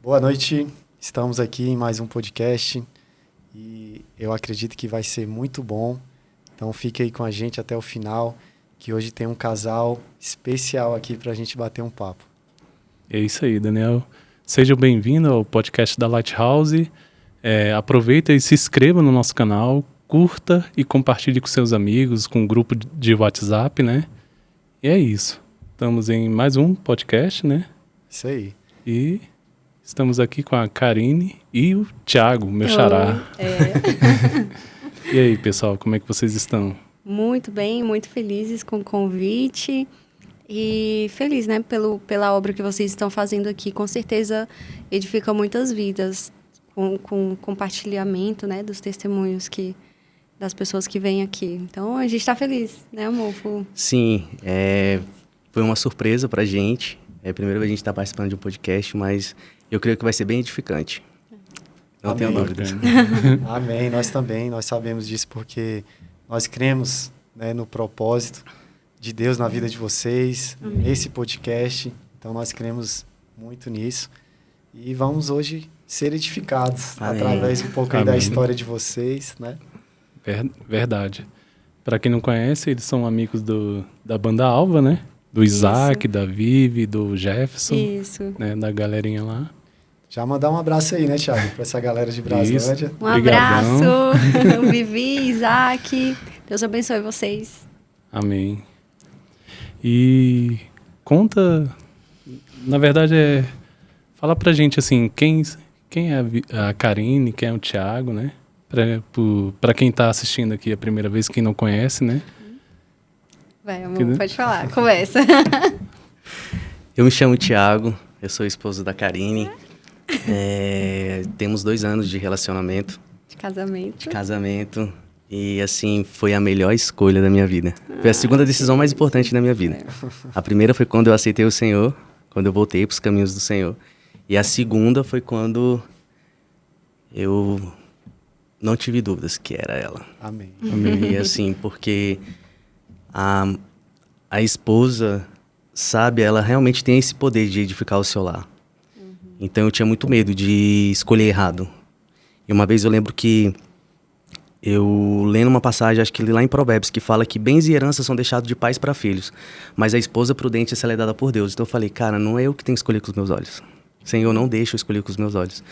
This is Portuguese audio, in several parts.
Boa noite, estamos aqui em mais um podcast e eu acredito que vai ser muito bom, então fique aí com a gente até o final, que hoje tem um casal especial aqui para a gente bater um papo. É isso aí, Daniel. Seja bem-vindo ao podcast da Lighthouse. Aproveita e se inscreva no nosso canal, curta e compartilhe com seus amigos, com um grupo de WhatsApp, né? E é isso. Estamos em mais um podcast, né? Isso aí. E estamos aqui com a Karine e o Thiago, meu xará. E aí, pessoal, como é que vocês estão? Muito bem, muito felizes com o convite e feliz, né, pela obra que vocês estão fazendo aqui. Com certeza edifica muitas vidas com compartilhamento, né, dos testemunhos das pessoas que vêm aqui. Então, a gente está feliz, né, amor? Sim, foi uma surpresa pra gente. É a primeira vez que a gente está participando de um podcast, mas eu creio que vai ser bem edificante. Não tenho dúvidas. Amém, nós também, nós sabemos disso porque nós cremos, né, no propósito de Deus na vida de vocês, nesse podcast, então nós cremos muito nisso e vamos hoje ser edificados através um pouco aí da história de vocês, né? Verdade. Para quem não conhece, eles são amigos da banda Alva, né? Do Isaac, da Vivi, do Jefferson. Isso. Né? Da galerinha lá. Já mandar um abraço aí, né, Thiago? Para essa galera de Braslândia. Um abraço, Vivi, Isaac. Deus abençoe vocês. Amém. E conta, na verdade, fala pra gente assim, quem é a Karine, quem é o Thiago, né? Pra quem tá assistindo aqui a primeira vez, quem não conhece, né? Vai, amor, pode falar, começa. Eu me chamo Thiago, eu sou esposo da Karine. Temos 2 anos de relacionamento. De casamento. E, assim, foi a melhor escolha da minha vida. Foi a segunda decisão mais importante da minha vida. A primeira foi quando eu aceitei o Senhor, quando eu voltei para os caminhos do Senhor. E a segunda foi quando eu não tive dúvidas que era ela. Amém. E, assim, porque a esposa, sabe, ela realmente tem esse poder de edificar o seu lar. Então eu tinha muito medo de escolher errado. E uma vez eu lembro que eu lendo uma passagem, acho que lá em Provérbios, que fala que bens e heranças são deixados de pais para filhos, mas a esposa prudente essa é dada por Deus. Então eu falei, cara, não é eu que tenho que escolher com os meus olhos. Senhor, não deixa eu escolher com os meus olhos.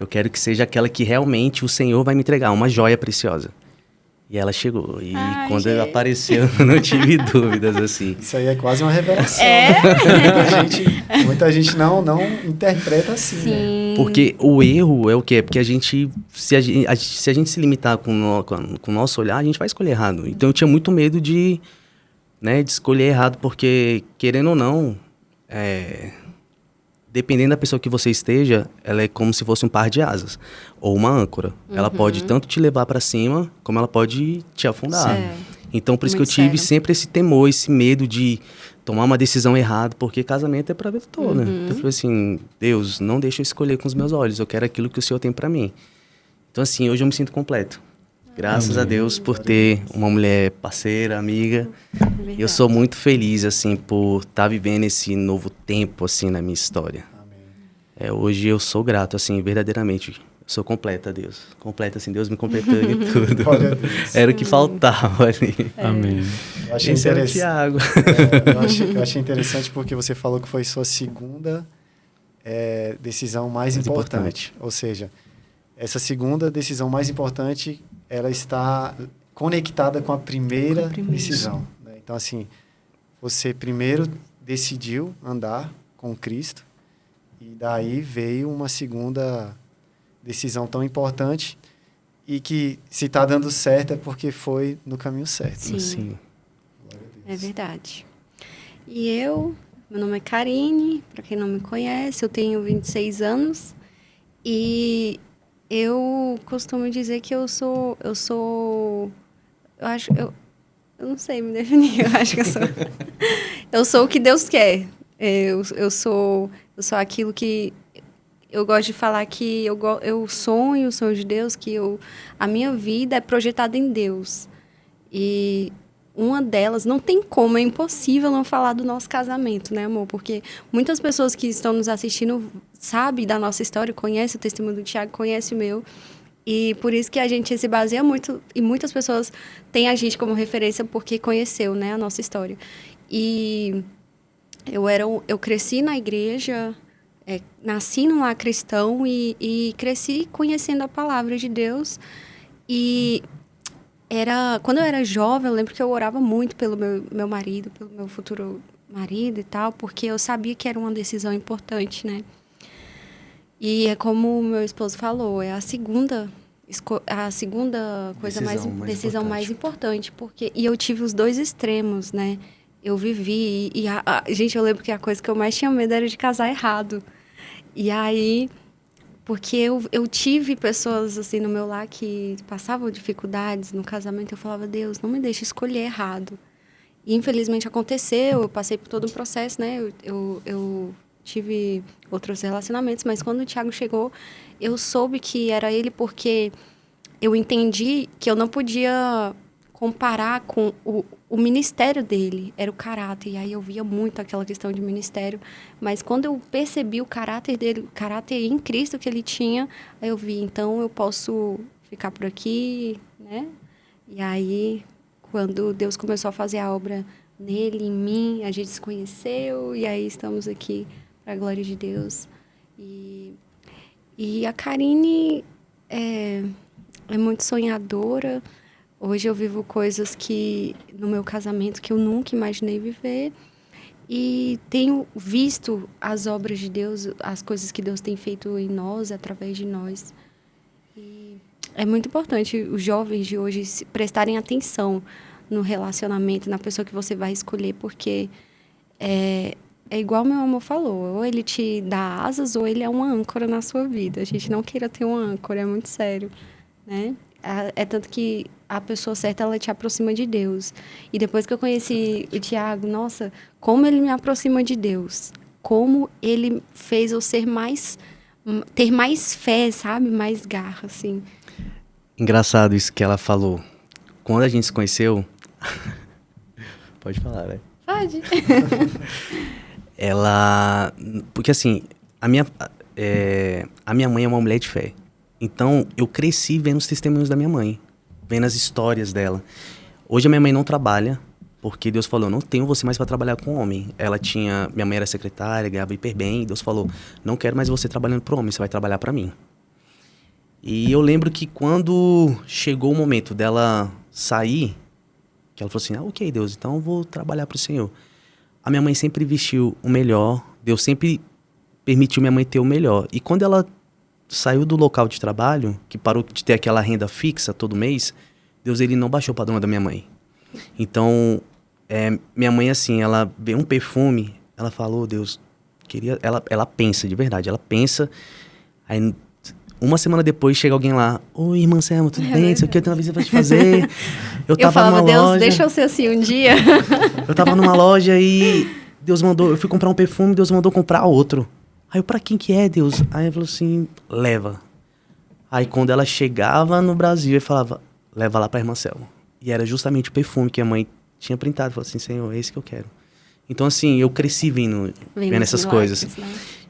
Eu quero que seja aquela que realmente o Senhor vai me entregar, uma joia preciosa. E ela chegou. E quando ela apareceu, eu não tive dúvidas, assim. Isso aí é quase uma revelação. Muita gente não interpreta assim. Sim. Né? Porque o erro é o quê? Porque se a gente se limitar com o nosso olhar, a gente vai escolher errado. Então eu tinha muito medo de escolher errado, porque, querendo ou não, dependendo da pessoa que você esteja, ela é como se fosse um par de asas ou uma âncora. Ela pode tanto te levar para cima, como ela pode te afundar. Então, por isso que eu tive sempre esse temor, esse medo de tomar uma decisão errada, porque casamento é para a vida toda. Então, eu falei assim, Deus, não deixa eu escolher com os meus olhos, eu quero aquilo que o Senhor tem para mim. Então, assim, hoje eu me sinto completo. Graças a Deus por ter uma mulher parceira, amiga. Eu sou muito feliz, assim, por estar vivendo esse novo tempo, assim, na minha história. Hoje eu sou grato, assim, verdadeiramente. Eu sou completa, Deus. Completa, assim, Deus me completou em tudo. Era o que faltava ali. Amém. Eu achei interessante. Thiago. Eu achei interessante porque você falou que foi sua segunda decisão mais importante. Ou seja, essa segunda decisão mais importante, ela está conectada com a primeira decisão. Né? Então, assim, você primeiro decidiu andar com Cristo e daí veio uma segunda decisão tão importante e que, se está dando certo, é porque foi no caminho certo. Sim. É verdade. E meu nome é Karine, para quem não me conhece, eu tenho 26 anos e eu costumo dizer que eu não sei me definir, eu acho que eu sou o que Deus quer. Eu sou aquilo que eu gosto de falar, que eu sonho o sonho de Deus, que a minha vida é projetada em Deus. E uma delas, não tem como, é impossível não falar do nosso casamento, né, amor? Porque muitas pessoas que estão nos assistindo sabem da nossa história, conhecem o testemunho do Thiago, conhecem o meu. E por isso que a gente se baseia muito, e muitas pessoas têm a gente como referência porque conheceu, né, a nossa história. E eu cresci na igreja, nasci num lar cristão e cresci conhecendo a palavra de Deus. E quando eu era jovem, eu lembro que eu orava muito pelo meu marido, pelo meu futuro marido e tal, porque eu sabia que era uma decisão importante, né? E é como o meu esposo falou, é a segunda decisão mais importante, porque eu tive os dois extremos, né? Eu vivi gente, eu lembro que a coisa que eu mais tinha medo era de casar errado. E aí, porque eu tive pessoas assim no meu lar que passavam dificuldades no casamento, eu falava, Deus, não me deixe escolher errado. E infelizmente aconteceu, eu passei por todo um processo, né? Eu tive outros relacionamentos, mas quando o Thiago chegou, eu soube que era ele porque eu entendi que eu não podia comparar com o ministério dele, era o caráter. E aí eu via muito aquela questão de ministério. Mas quando eu percebi o caráter dele, o caráter em Cristo que ele tinha, aí eu vi, então eu posso ficar por aqui, né? E aí, quando Deus começou a fazer a obra nele, em mim, a gente se conheceu e aí estamos aqui para a glória de Deus. E a Karine é muito sonhadora. Hoje eu vivo coisas no meu casamento que eu nunca imaginei viver. E tenho visto as obras de Deus, as coisas que Deus tem feito em nós, através de nós. E é muito importante os jovens de hoje prestarem atenção no relacionamento, na pessoa que você vai escolher, porque é igual meu amor falou, ou ele te dá asas ou ele é uma âncora na sua vida. A gente não queira ter uma âncora, é muito sério, né? É tanto que a pessoa certa, ela te aproxima de Deus. E depois que eu conheci o Thiago, nossa, como ele me aproxima de Deus. Como ele fez eu ter mais fé, sabe? Mais garra, assim. Engraçado isso que ela falou. Quando a gente se conheceu... Pode falar, né? Pode. Ela... Porque assim, a minha mãe é uma mulher de fé. Então, eu cresci vendo os testemunhos da minha mãe, vendo as histórias dela. Hoje a minha mãe não trabalha, porque Deus falou, não tenho você mais para trabalhar com homem. Minha mãe era secretária, ganhava hiper bem, e Deus falou, não quero mais você trabalhando para homem, você vai trabalhar para mim. E eu lembro que quando chegou o momento dela sair, que ela falou assim, ok, Deus, então eu vou trabalhar para o Senhor. A minha mãe sempre vestiu o melhor, Deus sempre permitiu minha mãe ter o melhor. E quando ela saiu do local de trabalho, que parou de ter aquela renda fixa todo mês, Deus, ele não baixou o padrão da minha mãe. Então, minha mãe, assim, ela vê um perfume, ela falou, Deus, ela pensa, de verdade, ela pensa, aí uma semana depois chega alguém lá, oi, irmã Selma, tudo bem? Isso aqui eu tenho uma visita pra te fazer. Eu falava, Deus, deixa eu ser assim um dia. Eu tava numa loja e Deus mandou, eu fui comprar um perfume, Deus mandou comprar outro. Aí eu, pra quem que é, Deus? Aí ele falou assim, leva. Aí quando ela chegava no Brasil, ele falava, leva lá pra irmã Selma. E era justamente o perfume que a mãe tinha printado. Falou assim, Senhor, é esse que eu quero. Então assim, eu cresci vendo essas coisas. Né?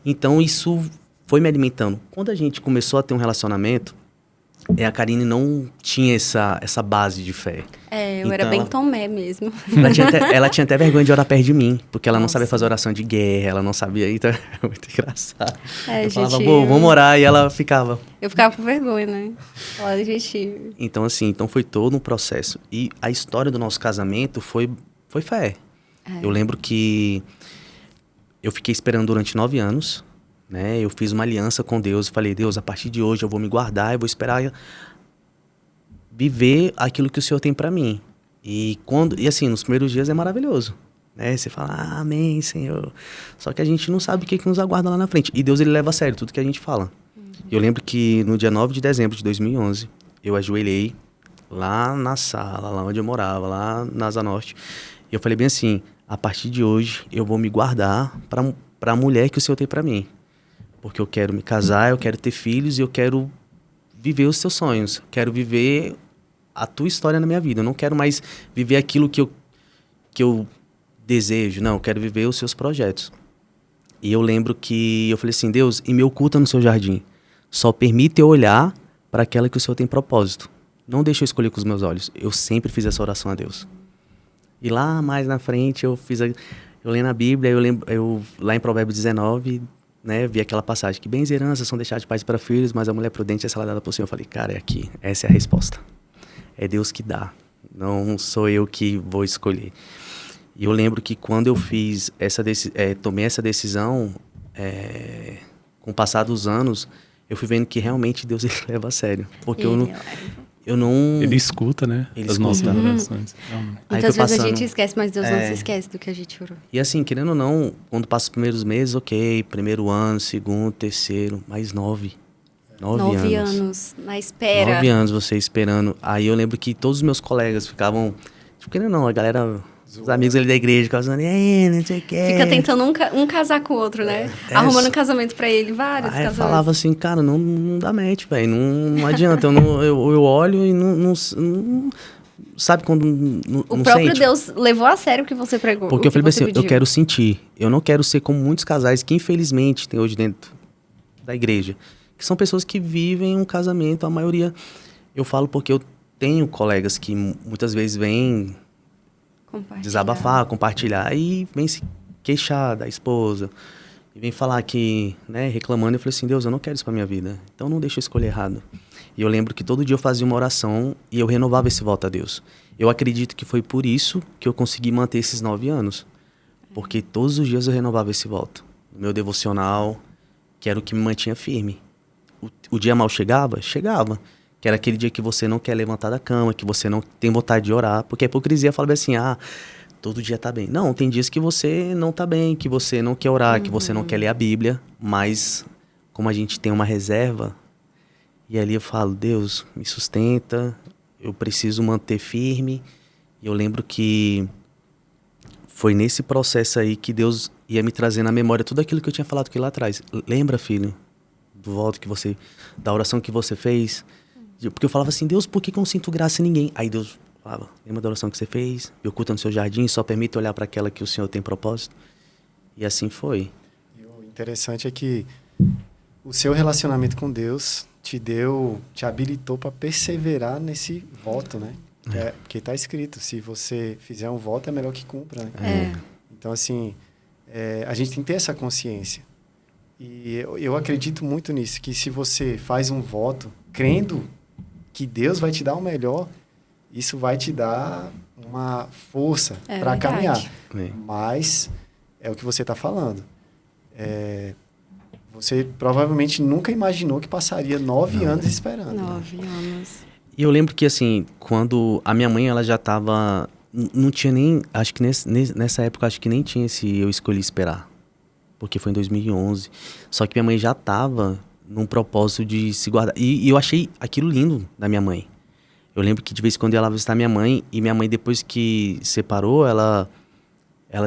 Então isso foi me alimentando. Quando a gente começou a ter um relacionamento, a Karine não tinha essa base de fé. Eu então, era bem Tomé mesmo. Ela tinha até vergonha de orar perto de mim, porque ela não sabia fazer oração de guerra, ela não sabia, então é muito engraçado. Eu falava, vamos orar, e ela ficava... Eu ficava com vergonha, né? Falava, gente... Então assim, foi todo um processo. E a história do nosso casamento foi fé. Eu lembro que eu fiquei esperando durante 9 anos, né? Eu fiz uma aliança com Deus e falei, Deus, a partir de hoje eu vou me guardar, eu vou esperar viver aquilo que o Senhor tem pra mim. E assim, nos primeiros dias é maravilhoso, né? Você fala, amém, Senhor. Só que a gente não sabe o que nos aguarda lá na frente. E Deus, ele leva a sério tudo que a gente fala. Eu lembro que no dia 9 de dezembro de 2011, eu ajoelhei lá na sala, lá onde eu morava, lá na Asa Norte. E eu falei bem assim, a partir de hoje eu vou me guardar pra mulher que o Senhor tem pra mim. Porque eu quero me casar, eu quero ter filhos e eu quero viver os teus sonhos. Quero viver a tua história na minha vida. Eu não quero mais viver aquilo que eu que eu desejo? Não, eu quero viver os seus projetos. E eu lembro que eu falei assim, Deus, e me oculta no seu jardim. Só permite eu olhar para aquela que o Senhor tem propósito. Não deixa eu escolher com os meus olhos. Eu sempre fiz essa oração a Deus. E lá mais na frente eu leio na Bíblia, eu lá em Provérbios 19, né, vi aquela passagem que bens e heranças são deixados de pais para filhos, mas a mulher prudente é saladada por Senhor. Eu falei, cara, é aqui, essa é a resposta. É Deus que dá, não sou eu que vou escolher. E eu lembro que quando eu fiz tomei essa decisão, com o passar dos anos, eu fui vendo que realmente Deus ele leva a sério. Porque eu não... Ele escuta, né? As nossas orações. Muitas vezes a gente esquece, mas Deus não se esquece do que a gente orou. E assim, querendo ou não, quando passa os primeiros meses, ok, primeiro ano, segundo, terceiro, mais 9 anos na espera. 9 anos você esperando. Aí eu lembro que todos os meus colegas ficavam, tipo, querendo ou não, a galera... Os amigos ali da igreja, causando, não sei o que. Fica tentando um casar com o outro, né? Arrumando um casamento pra ele, vários casamentos. Eu falava assim, cara, não dá match, velho. Não adianta. Eu olho e não sabe quando não O próprio sente. Deus levou a sério o que você pregou. Porque eu falei assim, eu quero sentir. Eu não quero ser como muitos casais que infelizmente tem hoje dentro da igreja. Que são pessoas que vivem um casamento, a maioria... Eu falo porque eu tenho colegas que muitas vezes vêm... desabafar, compartilhar, e vem se queixar da esposa, e vem falar que, né, reclamando. Eu falei assim, Deus, eu não quero isso pra minha vida, então não deixa eu escolher errado. E eu lembro que todo dia eu fazia uma oração e eu renovava esse voto a Deus. Eu acredito que foi por isso que eu consegui manter esses 9 anos, porque todos os dias eu renovava esse voto. No meu devocional, que era o que me mantinha firme. O dia mal chegava? Chegava. Que era aquele dia que você não quer levantar da cama, que você não tem vontade de orar. Porque a hipocrisia fala assim, todo dia tá bem. Não, tem dias que você não tá bem, que você não quer orar, que você não quer ler a Bíblia. Mas, como a gente tem uma reserva, e ali eu falo, Deus, me sustenta, eu preciso manter firme. E eu lembro que foi nesse processo aí que Deus ia me trazer na memória tudo aquilo que eu tinha falado aqui lá atrás. Lembra, filho, da oração que você fez? Porque eu falava assim, Deus, por que eu não sinto graça em ninguém? Aí Deus falava, lembra da oração que você fez? Me oculta no seu jardim, só permite olhar para aquela que o Senhor tem propósito. E assim foi. E o interessante é que o seu relacionamento com Deus te habilitou para perseverar nesse voto, né? Porque está escrito, se você fizer um voto, é melhor que cumpra, né? Então, assim, a gente tem que ter essa consciência. E eu acredito muito nisso, que se você faz um voto crendo que Deus vai te dar o melhor, isso vai te dar uma força para caminhar. Mas é o que você está falando. Você provavelmente nunca imaginou que passaria 9 anos esperando. 9 anos. E eu lembro que, assim, quando a minha mãe, ela já estava... Não tinha nem... Acho que nessa época, acho que nem tinha esse Eu Escolhi Esperar. Porque foi em 2011. Só que minha mãe já estava num propósito de se guardar. E eu achei aquilo lindo da minha mãe. Eu lembro que de vez em quando eu ia lá visitar minha mãe, e minha mãe, depois que separou, ela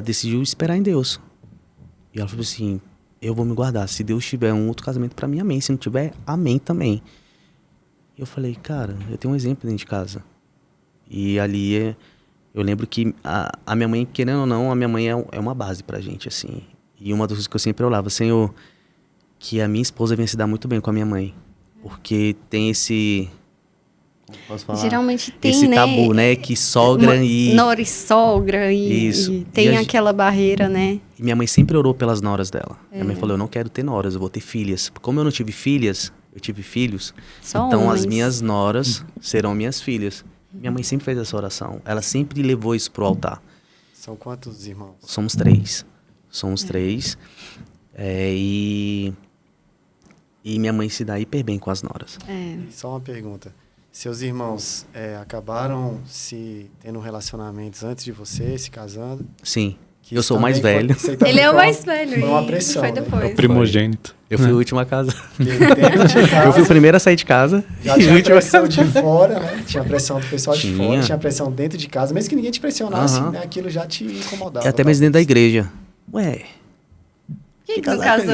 decidiu esperar em Deus. E ela falou assim, eu vou me guardar. Se Deus tiver um outro casamento para mim, amém. Se não tiver, amém também. E eu falei, cara, eu tenho um exemplo dentro de casa. E ali, eu lembro que a minha mãe, querendo ou não, a minha mãe é uma base pra gente, assim. E uma das coisas que eu sempre orava, Senhor, que a minha esposa venha se dar muito bem com a minha mãe. Porque tem esse... Como posso falar? Geralmente tem, esse tabu, né? Que sogra e... Nora e sogra Isso. E tem aquela barreira, né? E minha mãe sempre orou pelas noras dela. Minha mãe falou, eu não quero ter noras, eu vou ter filhas. Como eu não tive filhas, eu tive filhos. Só então homens. As minhas noras serão minhas filhas. Minha mãe sempre fez essa oração. Ela sempre levou isso pro altar. São quantos irmãos? Somos 3. Somos 3. E minha mãe se dá hiper bem com as noras. E só uma pergunta. Seus irmãos acabaram se tendo relacionamentos antes de você, se casando? Sim. Eu sou o mais velho. Ele é o mais velho. Foi uma pressão, foi né? depois. É o primogênito. Eu fui o último a casa. Dentro de casa. Eu fui o primeiro a sair de casa. Já tinha pressão de fora, né? Tinha pressão do pessoal de fora, tinha pressão dentro de casa. Mesmo que ninguém te pressionasse, né? Aquilo já te incomodava. E até mesmo dentro da igreja. Ué... Que no caso,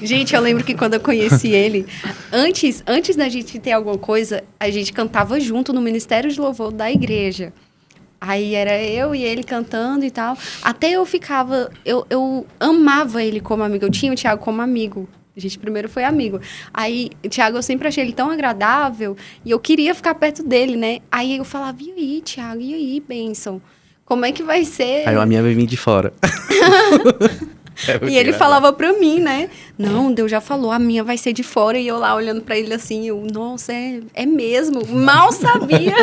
gente, eu lembro que quando eu conheci ele, antes da gente ter alguma coisa, a gente cantava junto no Ministério de Louvor da igreja. Aí era eu e ele cantando e tal. Até eu ficava... Eu amava ele como amigo. Eu tinha o Thiago como amigo. A gente primeiro foi amigo. Aí, o Thiago, eu sempre achei ele tão agradável. E eu queria ficar perto dele, né? Aí eu falava, e aí, Thiago? E aí, Benção? Como é que vai ser? Aí a minha vai vir de fora. E ele falava pra mim, né? Não, Deus já falou, a minha vai ser de fora. E eu lá olhando pra ele assim, eu, nossa, é mesmo? Mal sabia.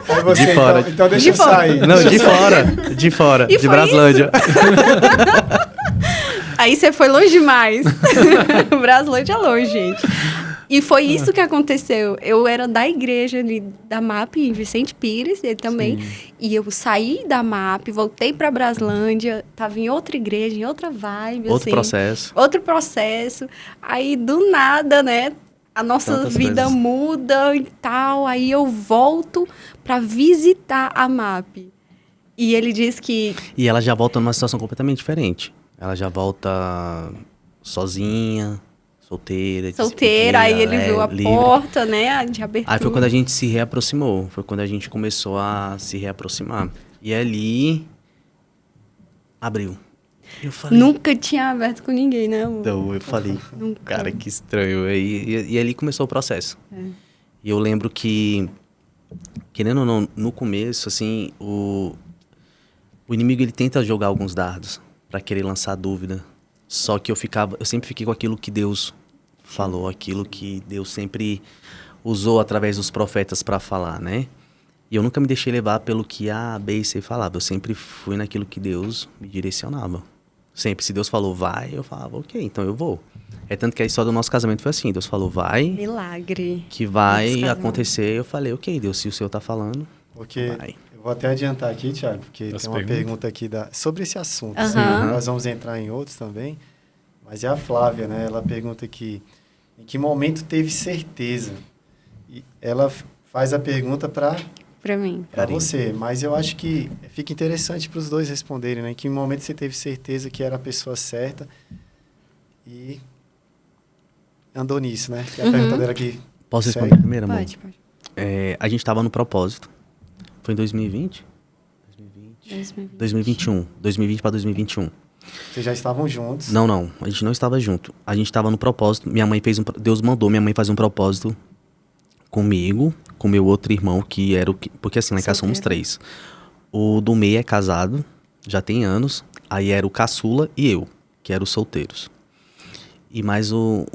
Aí você, de fora. então deixa eu sair. Não, de fora. E de Braslândia. Aí você foi longe demais. Braslândia é longe, gente. E foi isso que aconteceu. Eu era da igreja ali, da MAP, em Vicente Pires, ele também. Sim. E eu saí da MAP, voltei pra Braslândia, tava em outra igreja, em outra vibe, outro processo. Outro processo. Aí, do nada, né, a nossa Tantas vida coisas. muda e tal. Aí eu volto pra visitar a MAP. E ele diz que... E ela já volta numa situação completamente diferente. Ela já volta sozinha... Solteira, aí ele viu a livre. Porta, né, de abertura. Aí foi quando a gente se reaproximou, foi quando a gente começou a se reaproximar. E ali, abriu. Eu falei... Nunca tinha aberto com ninguém, né, amor? Então, eu falei, Nunca. Cara, que estranho. E ali começou o processo. E eu lembro que, querendo ou não, no começo, assim, o inimigo, ele tenta jogar alguns dardos pra querer lançar dúvida. Só que eu sempre fiquei com aquilo que Deus falou, aquilo que Deus sempre usou através dos profetas para falar, né? E eu nunca me deixei levar pelo que A, B e C falava. Eu sempre fui naquilo que Deus me direcionava. Sempre, se Deus falou vai, eu falava, ok, então eu vou. É tanto que a história do nosso casamento foi assim, Deus falou vai. Milagre. Que vai acontecer, eu falei, ok, Deus, se o Senhor tá falando, porque vai. Eu vou até adiantar aqui, Thiago, porque tem uma pergunta aqui sobre esse assunto. Nós vamos entrar em outros também, mas é a Flávia, né? Ela pergunta aqui, em que momento teve certeza? E ela faz a pergunta para mim. Para você, mas eu acho que fica interessante para os dois responderem, né? Em que momento você teve certeza que era a pessoa certa e andou nisso, né? Que é a pergunta dela aqui. Posso responder primeiro, amor? Pode. A gente estava no propósito. Foi em 2020? 2021. 2020 para 2021. Vocês já estavam juntos? Não. A gente não estava junto. A gente estava no propósito. Minha mãe Deus mandou minha mãe fazer um propósito comigo, com meu outro irmão, que era o que... Porque assim, lá em casa somos 3. O do meio é casado, já tem anos. Aí era o caçula e eu, que eram os solteiros. E mais o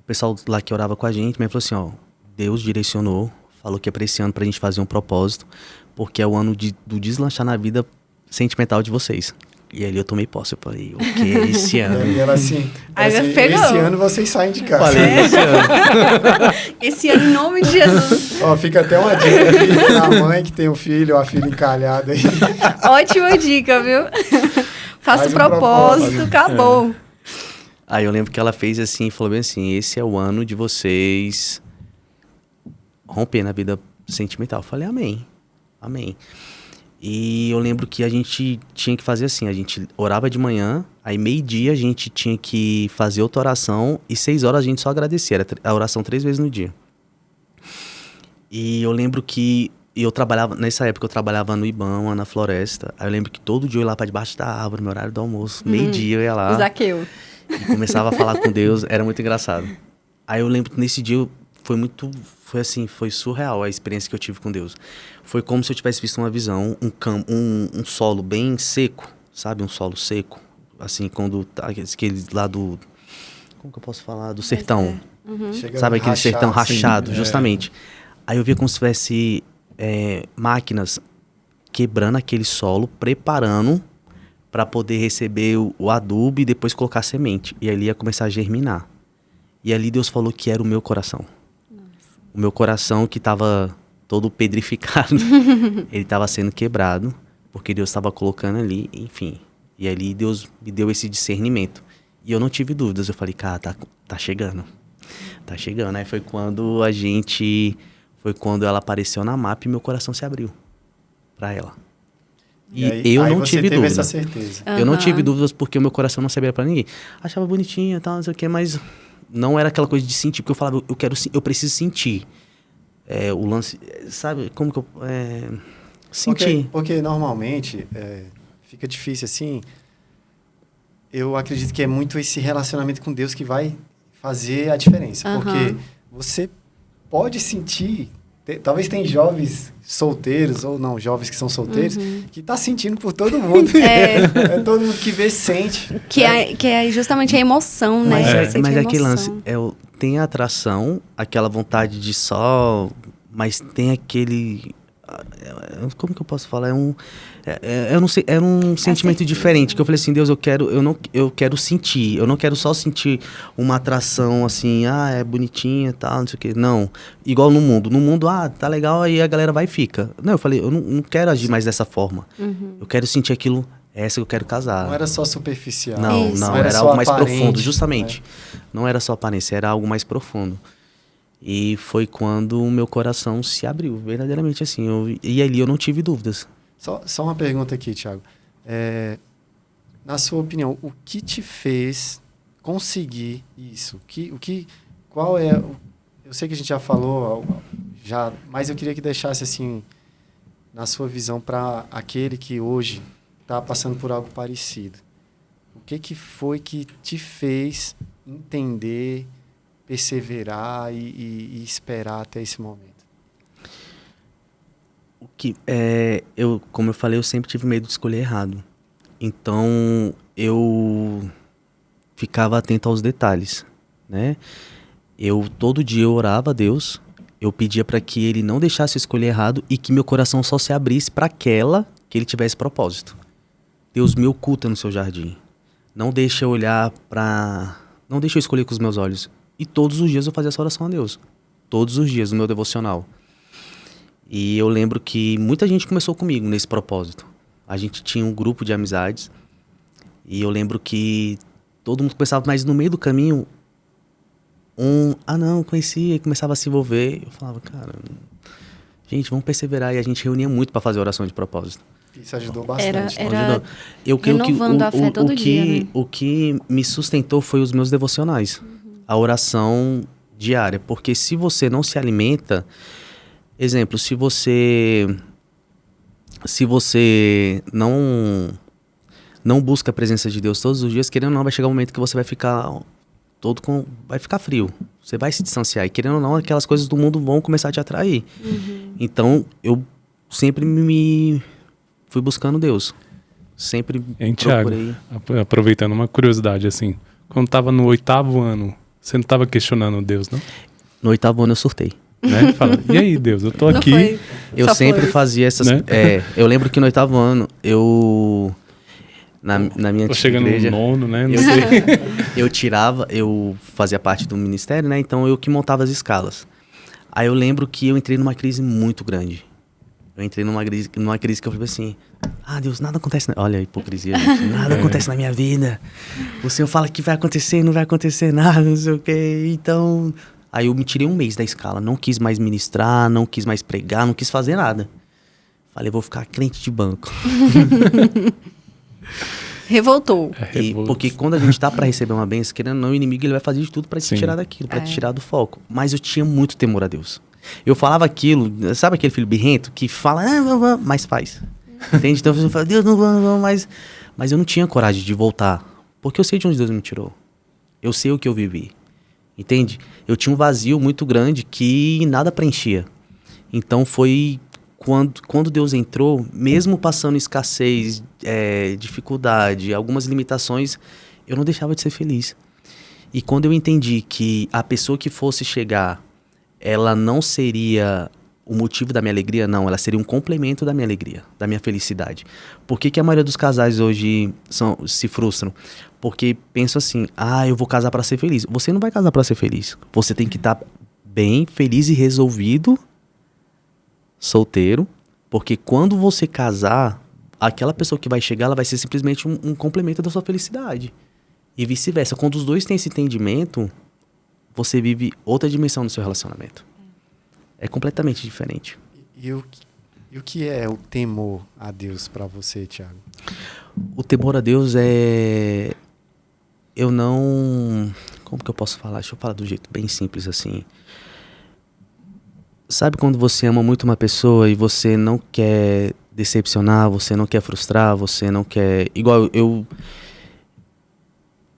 pessoal lá que orava com a gente, me falou assim, ó, Deus direcionou, falou que é pra esse ano pra gente fazer um propósito, porque é o ano do deslanchar na vida sentimental de vocês. E ali eu tomei posse, eu falei, o que é esse ano? E ela assim, esse ano vocês saem de casa. Falei, esse ano. Esse ano, em nome de Jesus. Ó, fica até uma dica aqui pra mãe que tem um filho, a filha encalhada aí. Ótima dica, viu? Faça o propósito, acabou. Aí eu lembro que ela fez assim, falou bem assim, esse é o ano de vocês romper na vida sentimental. Eu falei, amém. E eu lembro que a gente tinha que fazer assim, a gente orava de manhã, aí meio-dia a gente tinha que fazer outra oração e 6 horas a gente só agradecia, era a oração 3 vezes no dia. E eu lembro que eu trabalhava, nessa época eu trabalhava no Ibama, na floresta, aí eu lembro que todo dia eu ia lá pra debaixo da árvore, no horário do almoço, meio-dia eu ia lá. O Zaqueu. E começava a falar com Deus, era muito engraçado. Aí eu lembro que nesse dia foi surreal a experiência que eu tive com Deus. Foi como se eu tivesse visto uma visão, um solo bem seco, sabe? Um solo seco, assim, quando aquele lá do... Como que eu posso falar? Do sertão. Sabe aquele sertão rachado, justamente. Aí eu via como se tivesse máquinas quebrando aquele solo, preparando para poder receber o adubo e depois colocar a semente. E ali ia começar a germinar. E ali Deus falou que era o meu coração. O meu coração que estava todo pedrificado, ele estava sendo quebrado, porque Deus estava colocando ali, enfim. E ali Deus me deu esse discernimento. E eu não tive dúvidas, eu falei, cara, tá chegando. Tá chegando. Aí foi quando ela apareceu na MAP e meu coração se abriu para ela. E aí, eu não tive dúvida. Essa certeza. Eu não tive dúvidas porque o meu coração não se abria para ninguém. Achava bonitinha e tal, não sei o que, mas não era aquela coisa de sentir, porque eu falava, eu preciso sentir. O lance, sabe, como que eu... Sentir. Porque normalmente fica difícil assim. Eu acredito que é muito esse relacionamento com Deus que vai fazer a diferença. Porque você pode sentir... Talvez tem jovens solteiros, ou não, jovens que são solteiros, que tá sentindo por todo mundo. É todo mundo que vê, sente. Que é justamente a emoção, né? Mas é aquele lance, tem a atração, aquela vontade de só, mas tem aquele... Como que eu posso falar? Eu não sei, era um sentimento diferente, que eu falei assim, Deus, eu quero sentir, eu não quero só sentir uma atração assim, é bonitinha e tal, não sei o quê. Não, igual no mundo, tá legal, aí a galera vai e fica. Não, eu falei, eu não quero agir mais dessa forma. Eu quero sentir aquilo, essa que eu quero casar. Não era só superficial. Não, era algo mais profundo, justamente. Não era só aparência, era algo mais profundo. E foi quando o meu coração se abriu, verdadeiramente assim. E ali eu não tive dúvidas. Só uma pergunta aqui, Thiago. Na sua opinião, o que te fez conseguir isso? Qual é... Eu sei que a gente já falou, mas eu queria que deixasse assim, na sua visão, para aquele que hoje está passando por algo parecido. O que foi que te fez entender, perseverar e esperar até esse momento? Como eu falei, eu sempre tive medo de escolher errado. Então, eu ficava atento aos detalhes, né? Todo dia eu orava a Deus, eu pedia para que Ele não deixasse eu escolher errado e que meu coração só se abrisse para aquela que Ele tivesse propósito. Deus, me oculta no seu jardim. Não deixa eu olhar para... Não deixa eu escolher com os meus olhos. E todos os dias eu fazia essa oração a Deus. Todos os dias, no meu devocional. E eu lembro que muita gente começou comigo nesse propósito. A gente tinha um grupo de amizades. E eu lembro que todo mundo começava, mas no meio do caminho, não, conhecia, e começava a se envolver. Eu falava, cara, gente, vamos perseverar. E a gente reunia muito para fazer oração de propósito. Isso ajudou bastante. Era eu creio que a fé todo dia, né? O que me sustentou foi os meus devocionais. A oração diária. Porque se você não se alimenta... Exemplo, se você não busca a presença de Deus todos os dias, querendo ou não, vai chegar um momento que você vai ficar vai ficar frio. Você vai se distanciar. E querendo ou não, aquelas coisas do mundo vão começar a te atrair. Então, eu sempre me fui buscando Deus. Sempre procurei. Thiago, aproveitando uma curiosidade, assim, quando estava no 8º ano, você não estava questionando Deus, não? No 8º ano eu surtei. Né? Fala, e aí, Deus, eu tô aqui. Eu sempre fazia essas... Né? Eu lembro que no 8º ano, na minha antiga chegando igreja... no 9º, né? Eu fazia parte do ministério, né? Então eu que montava as escalas. Aí eu lembro que eu entrei numa crise muito grande. Eu entrei numa crise que eu falei assim, Deus, nada acontece... Olha a hipocrisia, gente. Nada acontece na minha vida. O Senhor fala que vai acontecer, não vai acontecer nada, não sei o quê. Então... Aí eu me tirei um mês da escala, não quis mais ministrar, não quis mais pregar, não quis fazer nada. Falei, vou ficar crente de banco. Revoltou. Porque quando a gente tá para receber uma bênção, querendo ou não, o inimigo ele vai fazer de tudo para te tirar daquilo, para te tirar do foco. Mas eu tinha muito temor a Deus. Eu falava aquilo, sabe aquele filho birrento que fala, mas faz. Entende? Então eu falava, Deus, não, mas eu não tinha coragem de voltar. Porque eu sei de onde Deus me tirou. Eu sei o que eu vivi. Entende? Eu tinha um vazio muito grande que nada preenchia. Então foi quando Deus entrou, mesmo passando escassez, dificuldade, algumas limitações, eu não deixava de ser feliz. E quando eu entendi que a pessoa que fosse chegar, ela não seria o motivo da minha alegria, não, ela seria um complemento da minha alegria, da minha felicidade. Por que a maioria dos casais hoje se frustram? Porque pensam assim, eu vou casar para ser feliz. Você não vai casar para ser feliz. Você tem que estar bem, feliz e resolvido, solteiro, porque quando você casar, aquela pessoa que vai chegar, ela vai ser simplesmente um complemento da sua felicidade. E vice-versa. Quando os dois têm esse entendimento, você vive outra dimensão no seu relacionamento. É completamente diferente. E o que é o temor a Deus para você, Thiago? O temor a Deus é... Eu não... Como que eu posso falar? Deixa eu falar do jeito bem simples assim. Sabe quando você ama muito uma pessoa e você não quer decepcionar, você não quer frustrar, você não quer... Igual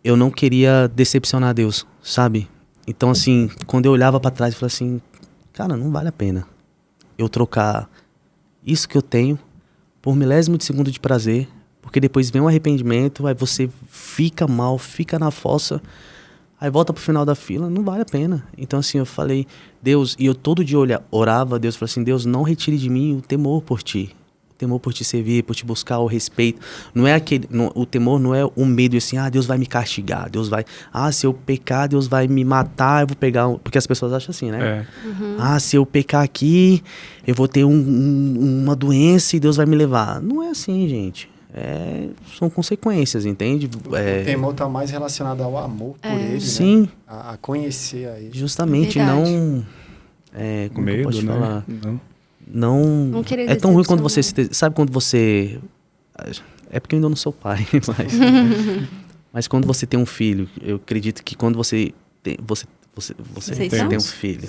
eu não queria decepcionar Deus, sabe? Então, assim, quando eu olhava pra trás, eu falava assim, cara, não vale a pena eu trocar isso que eu tenho por milésimo de segundo de prazer, porque depois vem um arrependimento, aí você fica mal, fica na fossa, aí volta pro final da fila, não vale a pena. Então, assim, eu falei, Deus, e eu todo dia orava a Deus, falei assim, Deus, não retire de mim o temor por ti. O temor por te servir, por te buscar o respeito. Não é aquele, o temor não é o medo, assim, Deus vai me castigar, Deus vai... se eu pecar, Deus vai me matar, eu vou pegar... Porque as pessoas acham assim, né? Se eu pecar aqui, eu vou ter uma doença e Deus vai me levar. Não é assim, gente. São consequências, entende? O temor está mais relacionado ao amor por ele, sim. Né? A conhecer a ele. Justamente, verdade. Não... como medo, eu posso né? falar? Não querer É tão ruim quando você... decepcionar. Sabe quando você... É porque eu ainda não sou pai, mas quando você tem um filho, eu acredito que quando você tem um filho,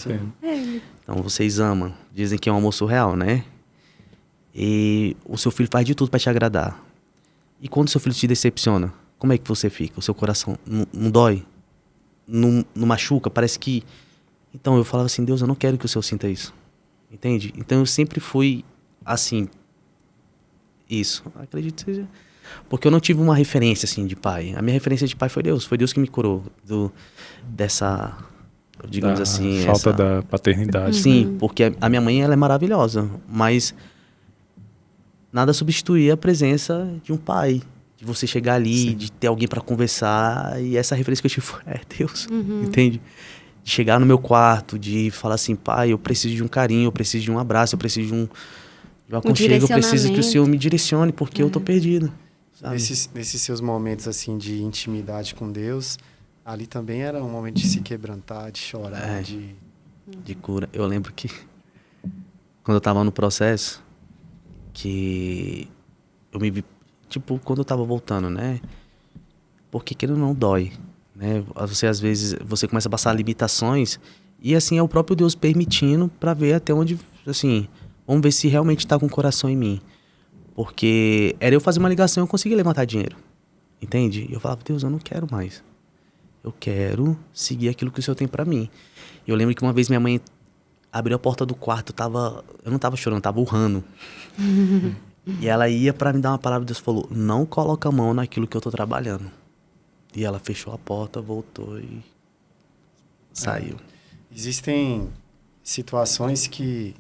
então vocês amam. Dizem que é um amor surreal, né? E o seu filho faz de tudo para te agradar. E quando o seu filho te decepciona, como é que você fica? O seu coração não dói? Não machuca? Parece que... Então eu falava assim, Deus, eu não quero que o Senhor sinta isso. Entende? Então eu sempre fui assim. Isso. Acredito que seja... Porque eu não tive uma referência assim de pai. A minha referência de pai foi Deus. Foi Deus que me curou dessa... Digamos assim... Falta da paternidade. Sim, porque a minha mãe ela é maravilhosa. Mas nada substituía a presença de um pai. De você chegar ali, sim, de ter alguém para conversar. E essa referência que eu tive foi Deus. Entende? De chegar no meu quarto, de falar assim, pai, eu preciso de um carinho, eu preciso de um abraço, eu preciso de um aconchego, eu preciso que o Senhor me direcione, porque eu tô perdido. Nesses seus momentos assim de intimidade com Deus, ali também era um momento de se quebrantar, de chorar, de cura. Eu lembro que quando eu tava no processo, que eu me vi, tipo, quando eu tava voltando, né? Porque aquilo não dói. Né? Você às vezes você começa a passar limitações e assim é o próprio Deus permitindo para ver até onde, assim, vamos ver se realmente está com o coração em mim, porque era eu fazer uma ligação e eu consegui levantar dinheiro, entende? E eu falava, Deus, eu não quero mais, eu quero seguir aquilo que o Senhor tem para mim. Eu lembro que uma vez minha mãe abriu a porta do quarto, eu não tava chorando, eu tava urrando. E ela ia para me dar uma palavra, Deus falou, não coloca a mão naquilo que eu tô trabalhando. E ela fechou a porta, voltou e saiu. Existem situações que